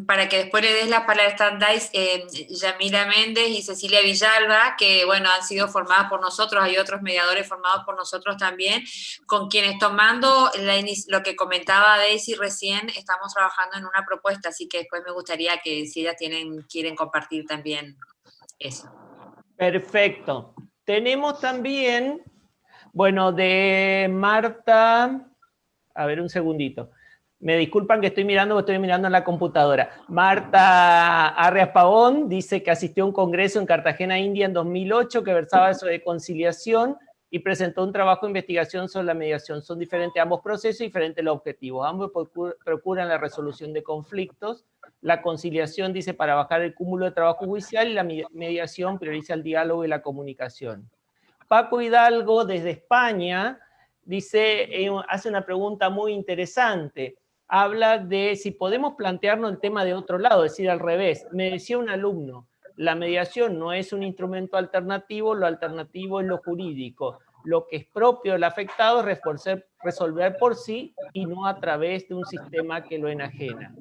para que después le des la palabra a Yamila Méndez y Cecilia Villalba, que bueno, han sido formadas por nosotros, hay otros mediadores formados por nosotros también, con quienes tomando lo que comentaba Daisy recién, estamos trabajando en una propuesta, así que después me gustaría que si ellas quieren compartir también Eso. Perfecto. Tenemos también, bueno, de Marta, a ver un segundito. Me disculpan que estoy mirando en la computadora. Marta Arreas Pavón dice que asistió a un congreso en Cartagena, India, en 2008, que versaba sobre conciliación y presentó un trabajo de investigación sobre la mediación. Son diferentes ambos procesos y diferentes los objetivos. Ambos procuran la resolución de conflictos. La conciliación, dice, para bajar el cúmulo de trabajo judicial, y la mediación prioriza el diálogo y la comunicación. Paco Hidalgo, desde España, dice, hace una pregunta muy interesante. Habla de si podemos plantearnos el tema de otro lado, es decir, al revés. Me decía un alumno, la mediación no es un instrumento alternativo, lo alternativo es lo jurídico. Lo que es propio del afectado es resolver por sí y no a través de un sistema que lo enajena.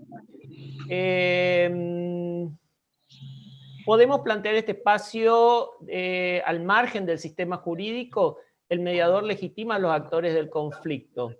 ¿Podemos plantear este espacio al margen del sistema jurídico? El mediador legitima a los actores del conflicto.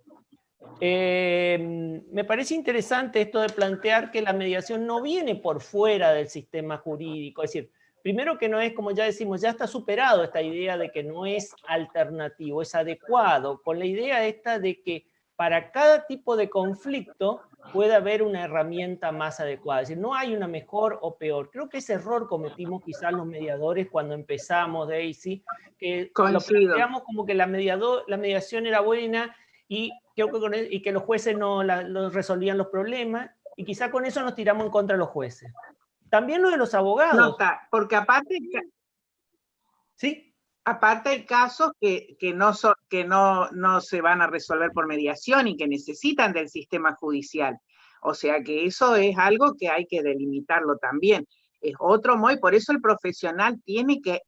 Me parece interesante esto de plantear que la mediación no viene por fuera del sistema jurídico. Es decir, primero que no es, como ya decimos, ya está superado esta idea de que no es alternativo, es adecuado, con la idea esta de que para cada tipo de conflicto puede haber una herramienta más adecuada. Es decir, no hay una mejor o peor. Creo que ese error cometimos quizás los mediadores cuando empezamos, Daisy, que lo planteamos como que la mediación era buena y que los jueces no resolvían los problemas, y quizá con eso nos tiramos en contra de los jueces. También lo de los abogados. No está, porque aparte... ¿Sí? Aparte hay casos que no se van a resolver por mediación y que necesitan del sistema judicial. O sea que eso es algo que hay que delimitarlo también. Es otro modo, y por eso el profesional tiene que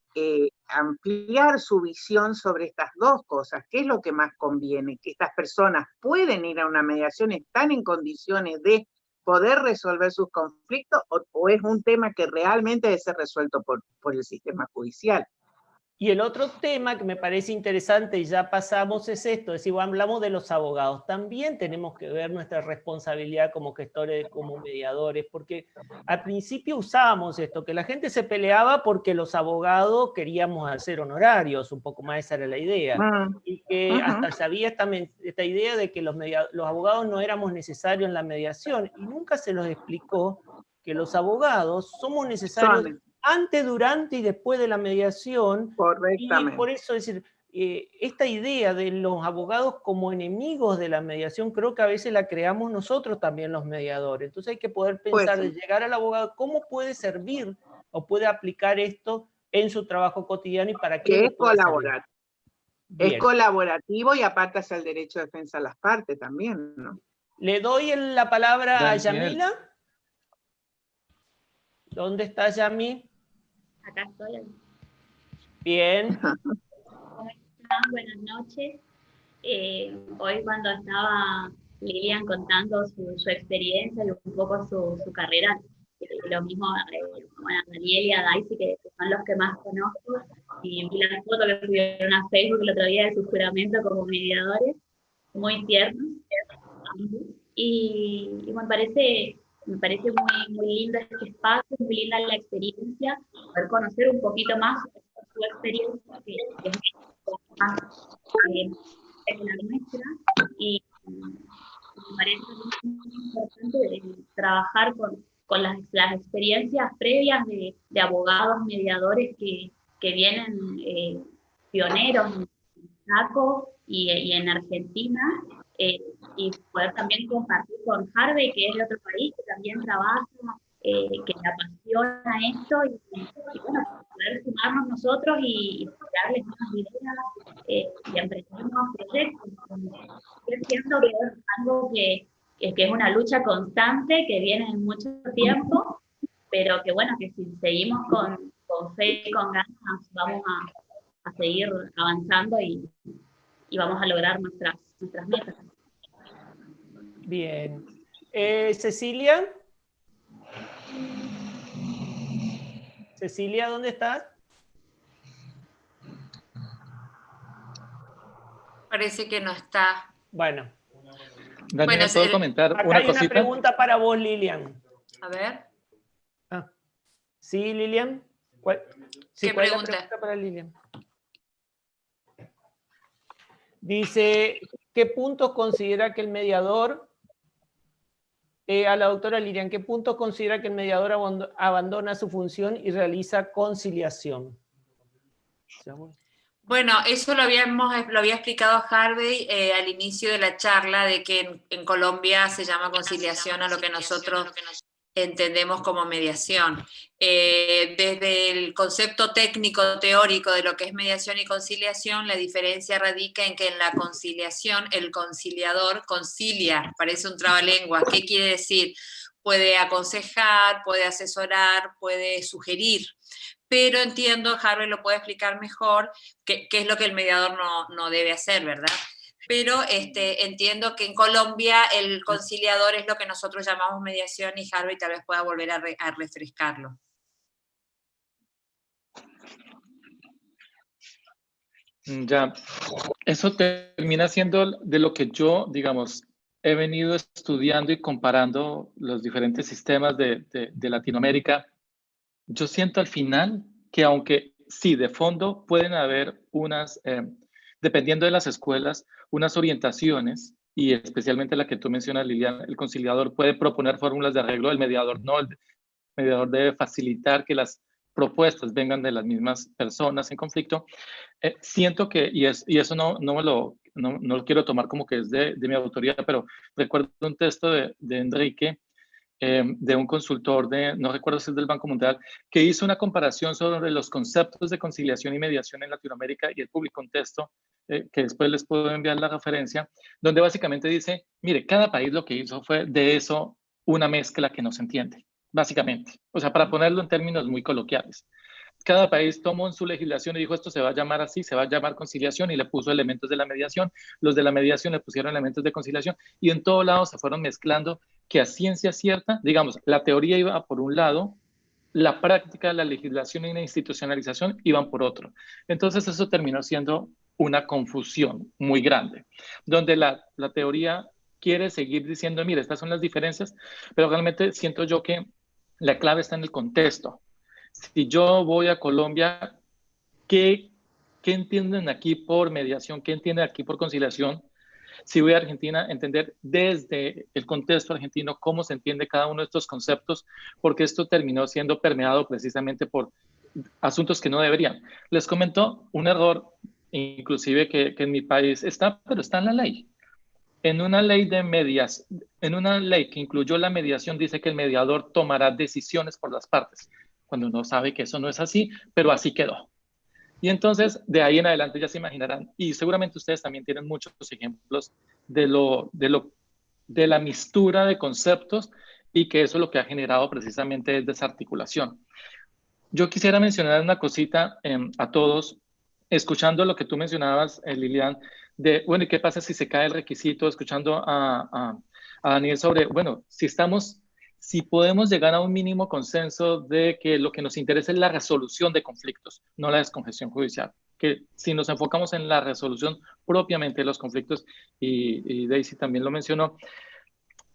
ampliar su visión sobre estas dos cosas. ¿Qué es lo que más conviene? Que estas personas pueden ir a una mediación, están en condiciones de poder resolver sus conflictos, o es un tema que realmente debe ser resuelto por el sistema judicial. Y el otro tema que me parece interesante, y ya pasamos, es esto, es decir, hablamos de los abogados. También tenemos que ver nuestra responsabilidad como gestores, como mediadores, porque al principio usábamos esto, que la gente se peleaba porque los abogados queríamos hacer honorarios, un poco más esa era la idea. Y que hasta se había esta idea de que los abogados no éramos necesarios en la mediación, y nunca se los explicó que los abogados somos necesarios antes, durante y después de la mediación. Correctamente. Y por eso, es decir, esta idea de los abogados como enemigos de la mediación, creo que a veces la creamos nosotros también los mediadores. Entonces hay que poder pensar de llegar al abogado, cómo puede servir o puede aplicar esto en su trabajo cotidiano y para qué. Que es colaborar. Es colaborativo y aparte hace el derecho de defensa a las partes también, ¿no? Le doy la palabra a Yamila. ¿Dónde está Yami? Acá estoy. Bien. ¿Cómo están? Buenas noches. Hoy cuando estaba Lilian contando su experiencia y un poco su carrera, lo mismo como a Daniel y a Daisy, que son los que más conozco, y vi la foto que subieron a Facebook el otro día de su juramento como mediadores, muy tiernos. Y me parece muy lindo este espacio, muy linda la experiencia, poder conocer un poquito más su experiencia, que es más que la nuestra, y me parece muy importante trabajar con las experiencias previas de abogados mediadores que vienen pioneros en Chaco y en Argentina, y poder también compartir con Harvey, que es de otro país, que también trabaja, que le apasiona esto, y bueno, poder sumarnos nosotros y darles nuevas ideas y emprender nuevos proyectos. Es cierto que es algo que es una lucha constante, que viene en mucho tiempo, pero que bueno, que si seguimos con fe y con ganas, vamos a seguir avanzando y vamos a lograr nuestras metas. Bien. Cecilia. Cecilia, ¿dónde estás? Parece que no está. Bueno. Daniel, ¿puedo comentar acá una hay cosita? Una pregunta para vos, Lilian. A ver. Sí, Lilian. Sí, ¿Qué ¿cuál es la pregunta? pregunta para Lilian? Dice, ¿qué puntos considera que el mediador, a la doctora Lilian, ¿qué puntos considera que el mediador abandona su función y realiza conciliación? Bueno, eso lo había explicado Harvey al inicio de la charla, de que en Colombia se llama conciliación a lo que nosotros entendemos como mediación. Desde el concepto técnico, teórico de lo que es mediación y conciliación, la diferencia radica en que en la conciliación el conciliador concilia, parece un trabalenguas. ¿Qué quiere decir? Puede aconsejar, puede asesorar, puede sugerir, pero entiendo, Harvey lo puede explicar mejor, qué es lo que el mediador no debe hacer, ¿verdad? Pero entiendo que en Colombia el conciliador es lo que nosotros llamamos mediación, y Harvey tal vez pueda volver a refrescarlo. Ya, eso termina siendo de lo que yo, digamos, he venido estudiando y comparando los diferentes sistemas de Latinoamérica. Yo siento al final que aunque sí, de fondo pueden haber unas, dependiendo de las escuelas, unas orientaciones, y especialmente la que tú mencionas, Liliana, el conciliador puede proponer fórmulas de arreglo, el mediador no, el mediador debe facilitar que las propuestas vengan de las mismas personas en conflicto. Siento que, y eso no lo quiero tomar como que es de mi autoría, pero recuerdo un texto de Enrique, de un consultor no recuerdo si es del Banco Mundial, que hizo una comparación sobre los conceptos de conciliación y mediación en Latinoamérica, y él publicó un texto que después les puedo enviar la referencia, donde básicamente dice, mire, cada país lo que hizo fue de eso una mezcla que no se entiende, básicamente. O sea, para ponerlo en términos muy coloquiales. Cada país tomó en su legislación y dijo, esto se va a llamar así, se va a llamar conciliación, y le puso elementos de la mediación. Los de la mediación le pusieron elementos de conciliación, y en todo lado se fueron mezclando, que a ciencia cierta, digamos, la teoría iba por un lado, la práctica, la legislación y la institucionalización iban por otro. Entonces eso terminó siendo una confusión muy grande, donde la teoría quiere seguir diciendo, mire, estas son las diferencias, pero realmente siento yo que la clave está en el contexto. Si yo voy a Colombia, ¿qué entienden aquí por mediación? ¿Qué entienden aquí por conciliación? Si voy a Argentina, entender desde el contexto argentino cómo se entiende cada uno de estos conceptos, porque esto terminó siendo permeado precisamente por asuntos que no deberían. Les comento un error, inclusive que en mi país está, pero está en la ley. En una ley en una ley que incluyó la mediación, dice que el mediador tomará decisiones por las partes, cuando uno sabe que eso no es así, pero así quedó. Y entonces, de ahí en adelante ya se imaginarán, y seguramente ustedes también tienen muchos ejemplos de la mistura de conceptos, y que eso lo que ha generado precisamente es desarticulación. Yo quisiera mencionar una cosita a todos, escuchando lo que tú mencionabas, Lilian, de, bueno, ¿y qué pasa si se cae el requisito? Escuchando a Daniel sobre, bueno, si podemos llegar a un mínimo consenso de que lo que nos interesa es la resolución de conflictos, no la descongestión judicial, que si nos enfocamos en la resolución propiamente de los conflictos, y Daisy también lo mencionó,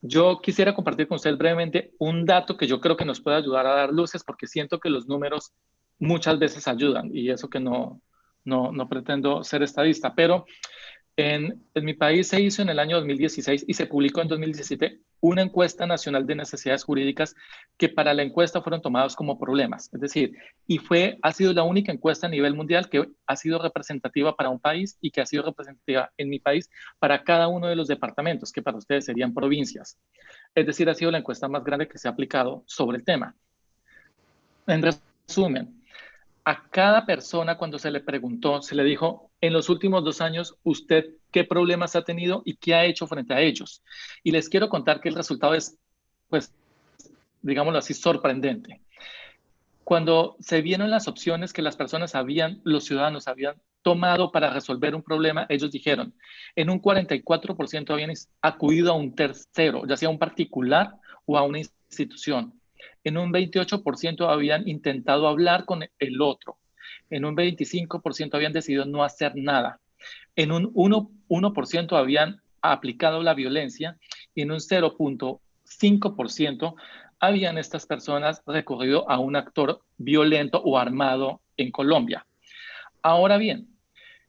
yo quisiera compartir con ustedes brevemente un dato que yo creo que nos puede ayudar a dar luces, porque siento que los números muchas veces ayudan, y eso que no pretendo ser estadista, pero en mi país se hizo en el año 2016 y se publicó en 2017 una encuesta nacional de necesidades jurídicas, que para la encuesta fueron tomados como problemas. Es decir, ha sido la única encuesta a nivel mundial que ha sido representativa para un país, y que ha sido representativa en mi país para cada uno de los departamentos, que para ustedes serían provincias. Es decir, ha sido la encuesta más grande que se ha aplicado sobre el tema. En resumen, a cada persona, cuando se le preguntó, se le dijo, en los últimos 2 años, ¿usted qué problemas ha tenido y qué ha hecho frente a ellos? Y les quiero contar que el resultado es, pues, digámoslo así, sorprendente. Cuando se vieron las opciones que los ciudadanos habían tomado para resolver un problema, ellos dijeron, en un 44% habían acudido a un tercero, ya sea un particular o a una institución. En un 28% habían intentado hablar con el otro. En un 25% habían decidido no hacer nada. En un 1% habían aplicado la violencia, y en un 5% habían estas personas recurrido a un actor violento o armado en Colombia. Ahora bien,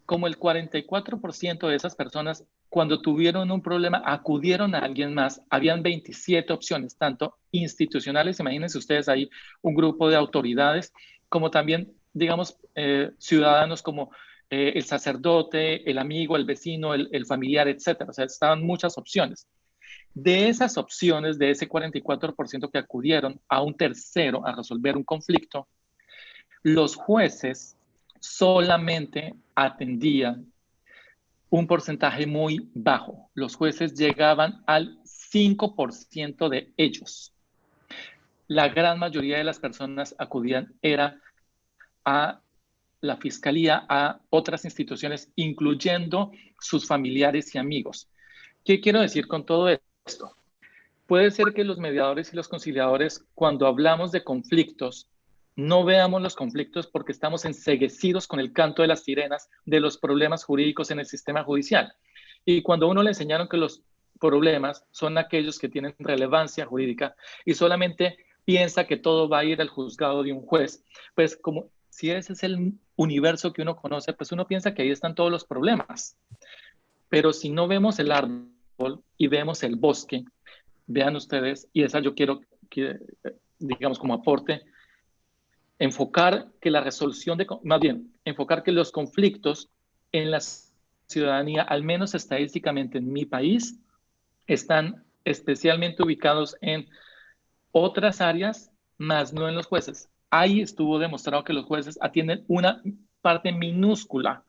como el 44% de esas personas, cuando tuvieron un problema, acudieron a alguien más, habían 27 opciones, tanto institucionales, imagínense ustedes ahí un grupo de autoridades, como también, digamos, ciudadanos como el sacerdote, el amigo, el vecino, el familiar, etcétera. O sea, estaban muchas opciones. De esas opciones, de ese 44% que acudieron a un tercero a resolver un conflicto, los jueces solamente atendían un porcentaje muy bajo. Los jueces llegaban al 5% de ellos. La gran mayoría de las personas acudían era a la fiscalía, a otras instituciones, incluyendo sus familiares y amigos. ¿Qué quiero decir con todo esto? Puede ser que los mediadores y los conciliadores, cuando hablamos de conflictos, no veamos los conflictos porque estamos enceguecidos con el canto de las sirenas de los problemas jurídicos en el sistema judicial. Y cuando a uno le enseñaron que los problemas son aquellos que tienen relevancia jurídica y solamente piensa que todo va a ir al juzgado de un juez, pues como si ese es el universo que uno conoce, pues uno piensa que ahí están todos los problemas. Pero si no vemos el árbol y vemos el bosque, vean ustedes, y esa yo quiero que, digamos, como aporte, enfocar que la resolución de, más bien, enfocar que los conflictos en la ciudadanía, al menos estadísticamente en mi país, están especialmente ubicados en otras áreas, más no en los jueces. Ahí estuvo demostrado que los jueces atienden una parte minúscula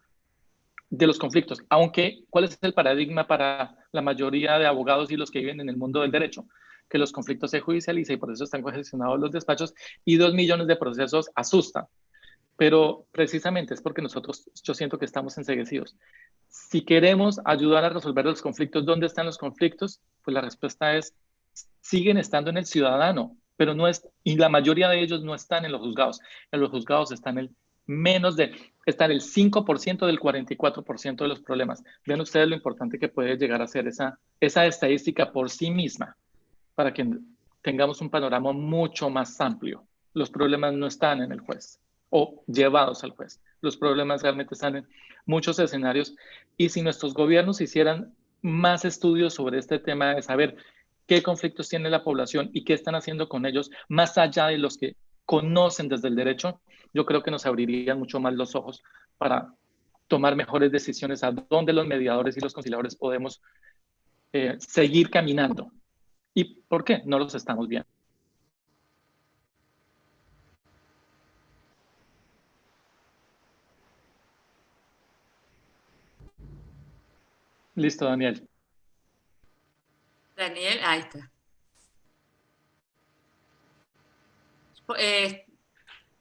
de los conflictos, aunque ¿cuál es el paradigma para la mayoría de abogados y los que viven en el mundo del derecho? Que los conflictos se judicializan y por eso están congestionados los despachos y 2 millones de procesos asustan. Pero precisamente es porque nosotros, yo siento que estamos enceguecidos. Si queremos ayudar a resolver los conflictos, ¿dónde están los conflictos? Pues la respuesta es, siguen estando en el ciudadano, pero no es, y la mayoría de ellos no están en los juzgados. En los juzgados están el menos de, están el 5% del 44% de los problemas. Vean ustedes lo importante que puede llegar a ser esa estadística por sí misma, para que tengamos un panorama mucho más amplio. Los problemas no están en el juez o llevados al juez. Los problemas realmente están en muchos escenarios y si nuestros gobiernos hicieran más estudios sobre este tema de saber qué conflictos tiene la población y qué están haciendo con ellos, más allá de los que conocen desde el derecho, yo creo que nos abrirían mucho más los ojos para tomar mejores decisiones a dónde los mediadores y los conciliadores podemos seguir caminando. ¿Y por qué no los estamos viendo? Listo, Daniel. Daniel, ahí está.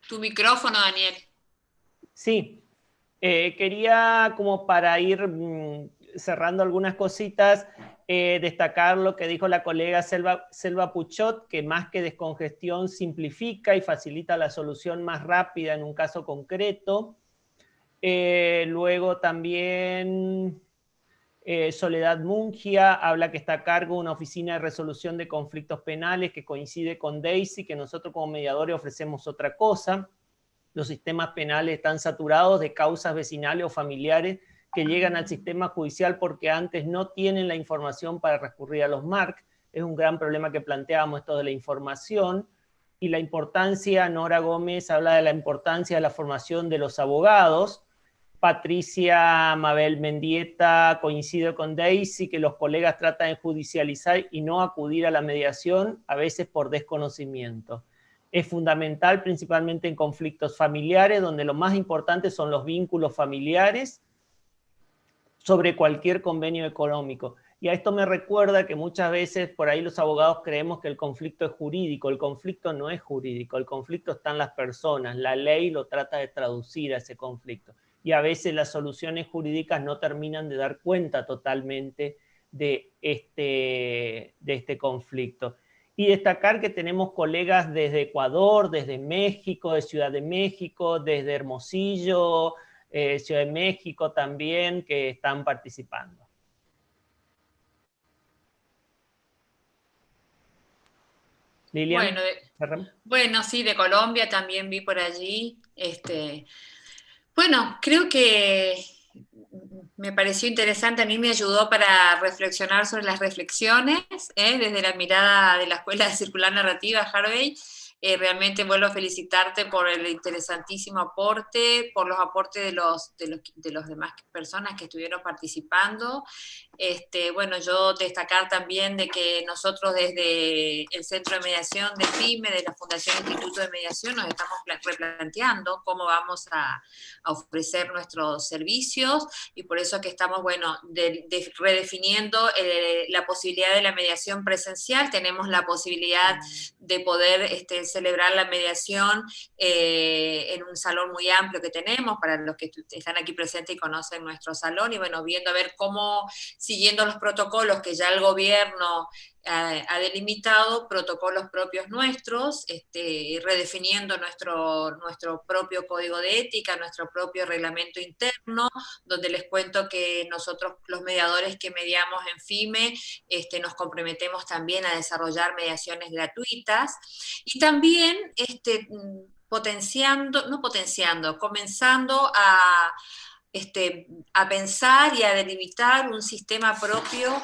Tu micrófono, Daniel. Sí, quería como para ir cerrando algunas cositas, destacar lo que dijo la colega Selva Puchot, que más que descongestión simplifica y facilita la solución más rápida en un caso concreto. Luego también Soledad Mungia habla que está a cargo de una oficina de resolución de conflictos penales que coincide con Daisy, que nosotros como mediadores ofrecemos otra cosa. Los sistemas penales están saturados de causas vecinales o familiares que llegan al sistema judicial porque antes no tienen la información para recurrir a los MARC. Es un gran problema que planteamos esto de la información. Y la importancia, Nora Gómez habla de la importancia de la formación de los abogados. Patricia Mabel Mendieta coincide con Daisy que los colegas tratan de judicializar y no acudir a la mediación, a veces por desconocimiento. Es fundamental principalmente en conflictos familiares, donde lo más importante son los vínculos familiares sobre cualquier convenio económico. Y a esto me recuerda que muchas veces por ahí los abogados creemos que el conflicto es jurídico. El conflicto no es jurídico, el conflicto está en las personas. La ley lo trata de traducir a ese conflicto. Y a veces las soluciones jurídicas no terminan de dar cuenta totalmente de este conflicto. Y destacar que tenemos colegas desde Ecuador, desde México, de Ciudad de México, desde Hermosillo, Ciudad de México también, que están participando. Lilian. Bueno, sí, de Colombia también vi por allí. Bueno, creo que me pareció interesante, a mí me ayudó para reflexionar sobre las reflexiones, desde la mirada de la Escuela de Circular Narrativa, Harvey. Realmente vuelvo a felicitarte por el interesantísimo aporte, por los aportes de los demás personas que estuvieron participando. Bueno, yo destacar también de que nosotros desde el Centro de Mediación de FIME, de la Fundación Instituto de Mediación, nos estamos replanteando cómo vamos a ofrecer nuestros servicios, y por eso que estamos, bueno, redefiniendo la posibilidad de la mediación presencial. Tenemos la posibilidad de poder celebrar la mediación en un salón muy amplio que tenemos, para los que están aquí presentes y conocen nuestro salón, y bueno, viendo a ver cómo, siguiendo los protocolos que ya el gobierno ha delimitado, protocolos propios nuestros, redefiniendo nuestro propio código de ética, nuestro propio reglamento interno, donde les cuento que nosotros, los mediadores que mediamos en FIME, nos comprometemos también a desarrollar mediaciones gratuitas, y también comenzando a pensar y a delimitar un sistema propio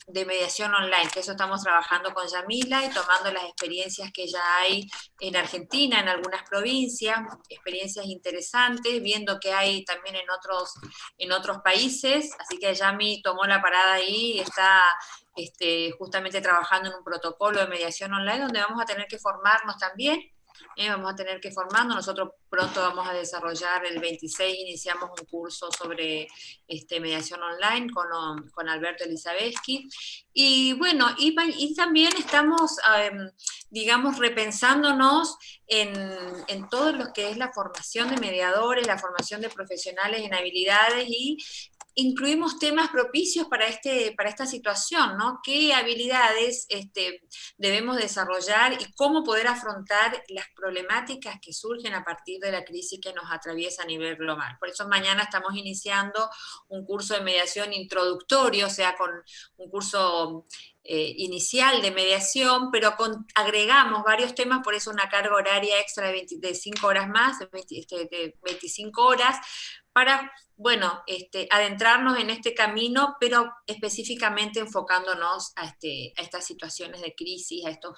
de mediación online, que eso estamos trabajando con Yamila y tomando las experiencias que ya hay en Argentina, en algunas provincias, experiencias interesantes, viendo que hay también en otros países, así que Yami tomó la parada ahí y está justamente trabajando en un protocolo de mediación online donde vamos a tener que formarnos también. Vamos a tener que formarnos. Nosotros pronto vamos a desarrollar, el 26 iniciamos un curso sobre mediación online con Alberto Elizabeski, y bueno, y también estamos, digamos, repensándonos en todo lo que es la formación de mediadores, la formación de profesionales en habilidades, y incluimos temas propicios para esta situación, ¿no? ¿Qué habilidades debemos desarrollar y cómo poder afrontar las problemáticas que surgen a partir de la crisis que nos atraviesa a nivel global? Por eso mañana estamos iniciando un curso de mediación introductorio, o sea, con un curso inicial de mediación, pero agregamos varios temas, por eso una carga horaria extra de 5 horas más, de 25 horas, para, bueno, adentrarnos en este camino, pero específicamente enfocándonos a estas situaciones de crisis, a esto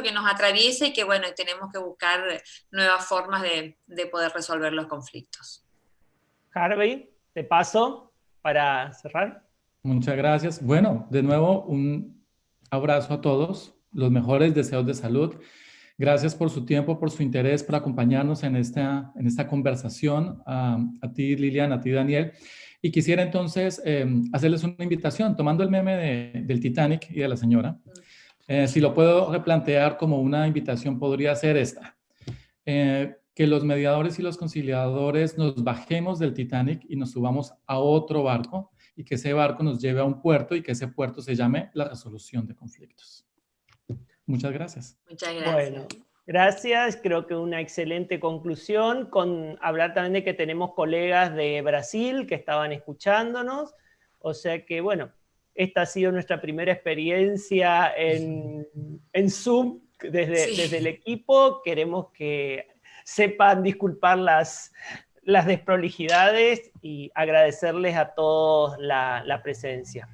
que nos atraviesa, y que, bueno, tenemos que buscar nuevas formas de poder resolver los conflictos. Harvey, te paso para cerrar. Muchas gracias. Bueno, de nuevo, un abrazo a todos, los mejores deseos de salud. Gracias por su tiempo, por su interés, por acompañarnos en esta conversación. A ti, Lilian, a ti, Daniel. Y quisiera entonces hacerles una invitación, tomando el meme del Titanic y de la señora. Si lo puedo replantear como una invitación, podría ser esta. Que los mediadores y los conciliadores nos bajemos del Titanic y nos subamos a otro barco, y que ese barco nos lleve a un puerto, y que ese puerto se llame la resolución de conflictos. Muchas gracias. Muchas gracias. Bueno, gracias. Creo que una excelente conclusión, con hablar también de que tenemos colegas de Brasil que estaban escuchándonos. O sea que, bueno, esta ha sido nuestra primera experiencia en Zoom desde el equipo. Queremos que sepan disculpar las desprolijidades y agradecerles a todos la presencia.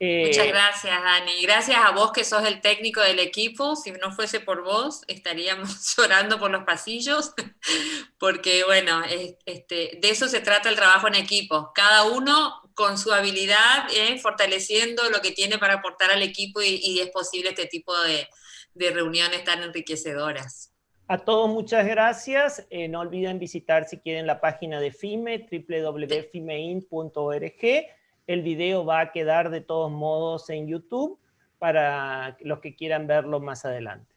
Muchas gracias, Dani. Gracias a vos, que sos el técnico del equipo. Si no fuese por vos, estaríamos llorando por los pasillos, porque, bueno, de eso se trata el trabajo en equipo. Cada uno con su habilidad, fortaleciendo lo que tiene para aportar al equipo, y es posible este tipo de reuniones tan enriquecedoras. A todos muchas gracias. No olviden visitar, si quieren, la página de FIME, www.fimein.org. El video va a quedar de todos modos en YouTube para los que quieran verlo más adelante.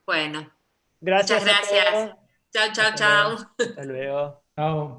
Bueno, gracias. Muchas gracias. Chao, chao, chao. Hasta luego. Chao.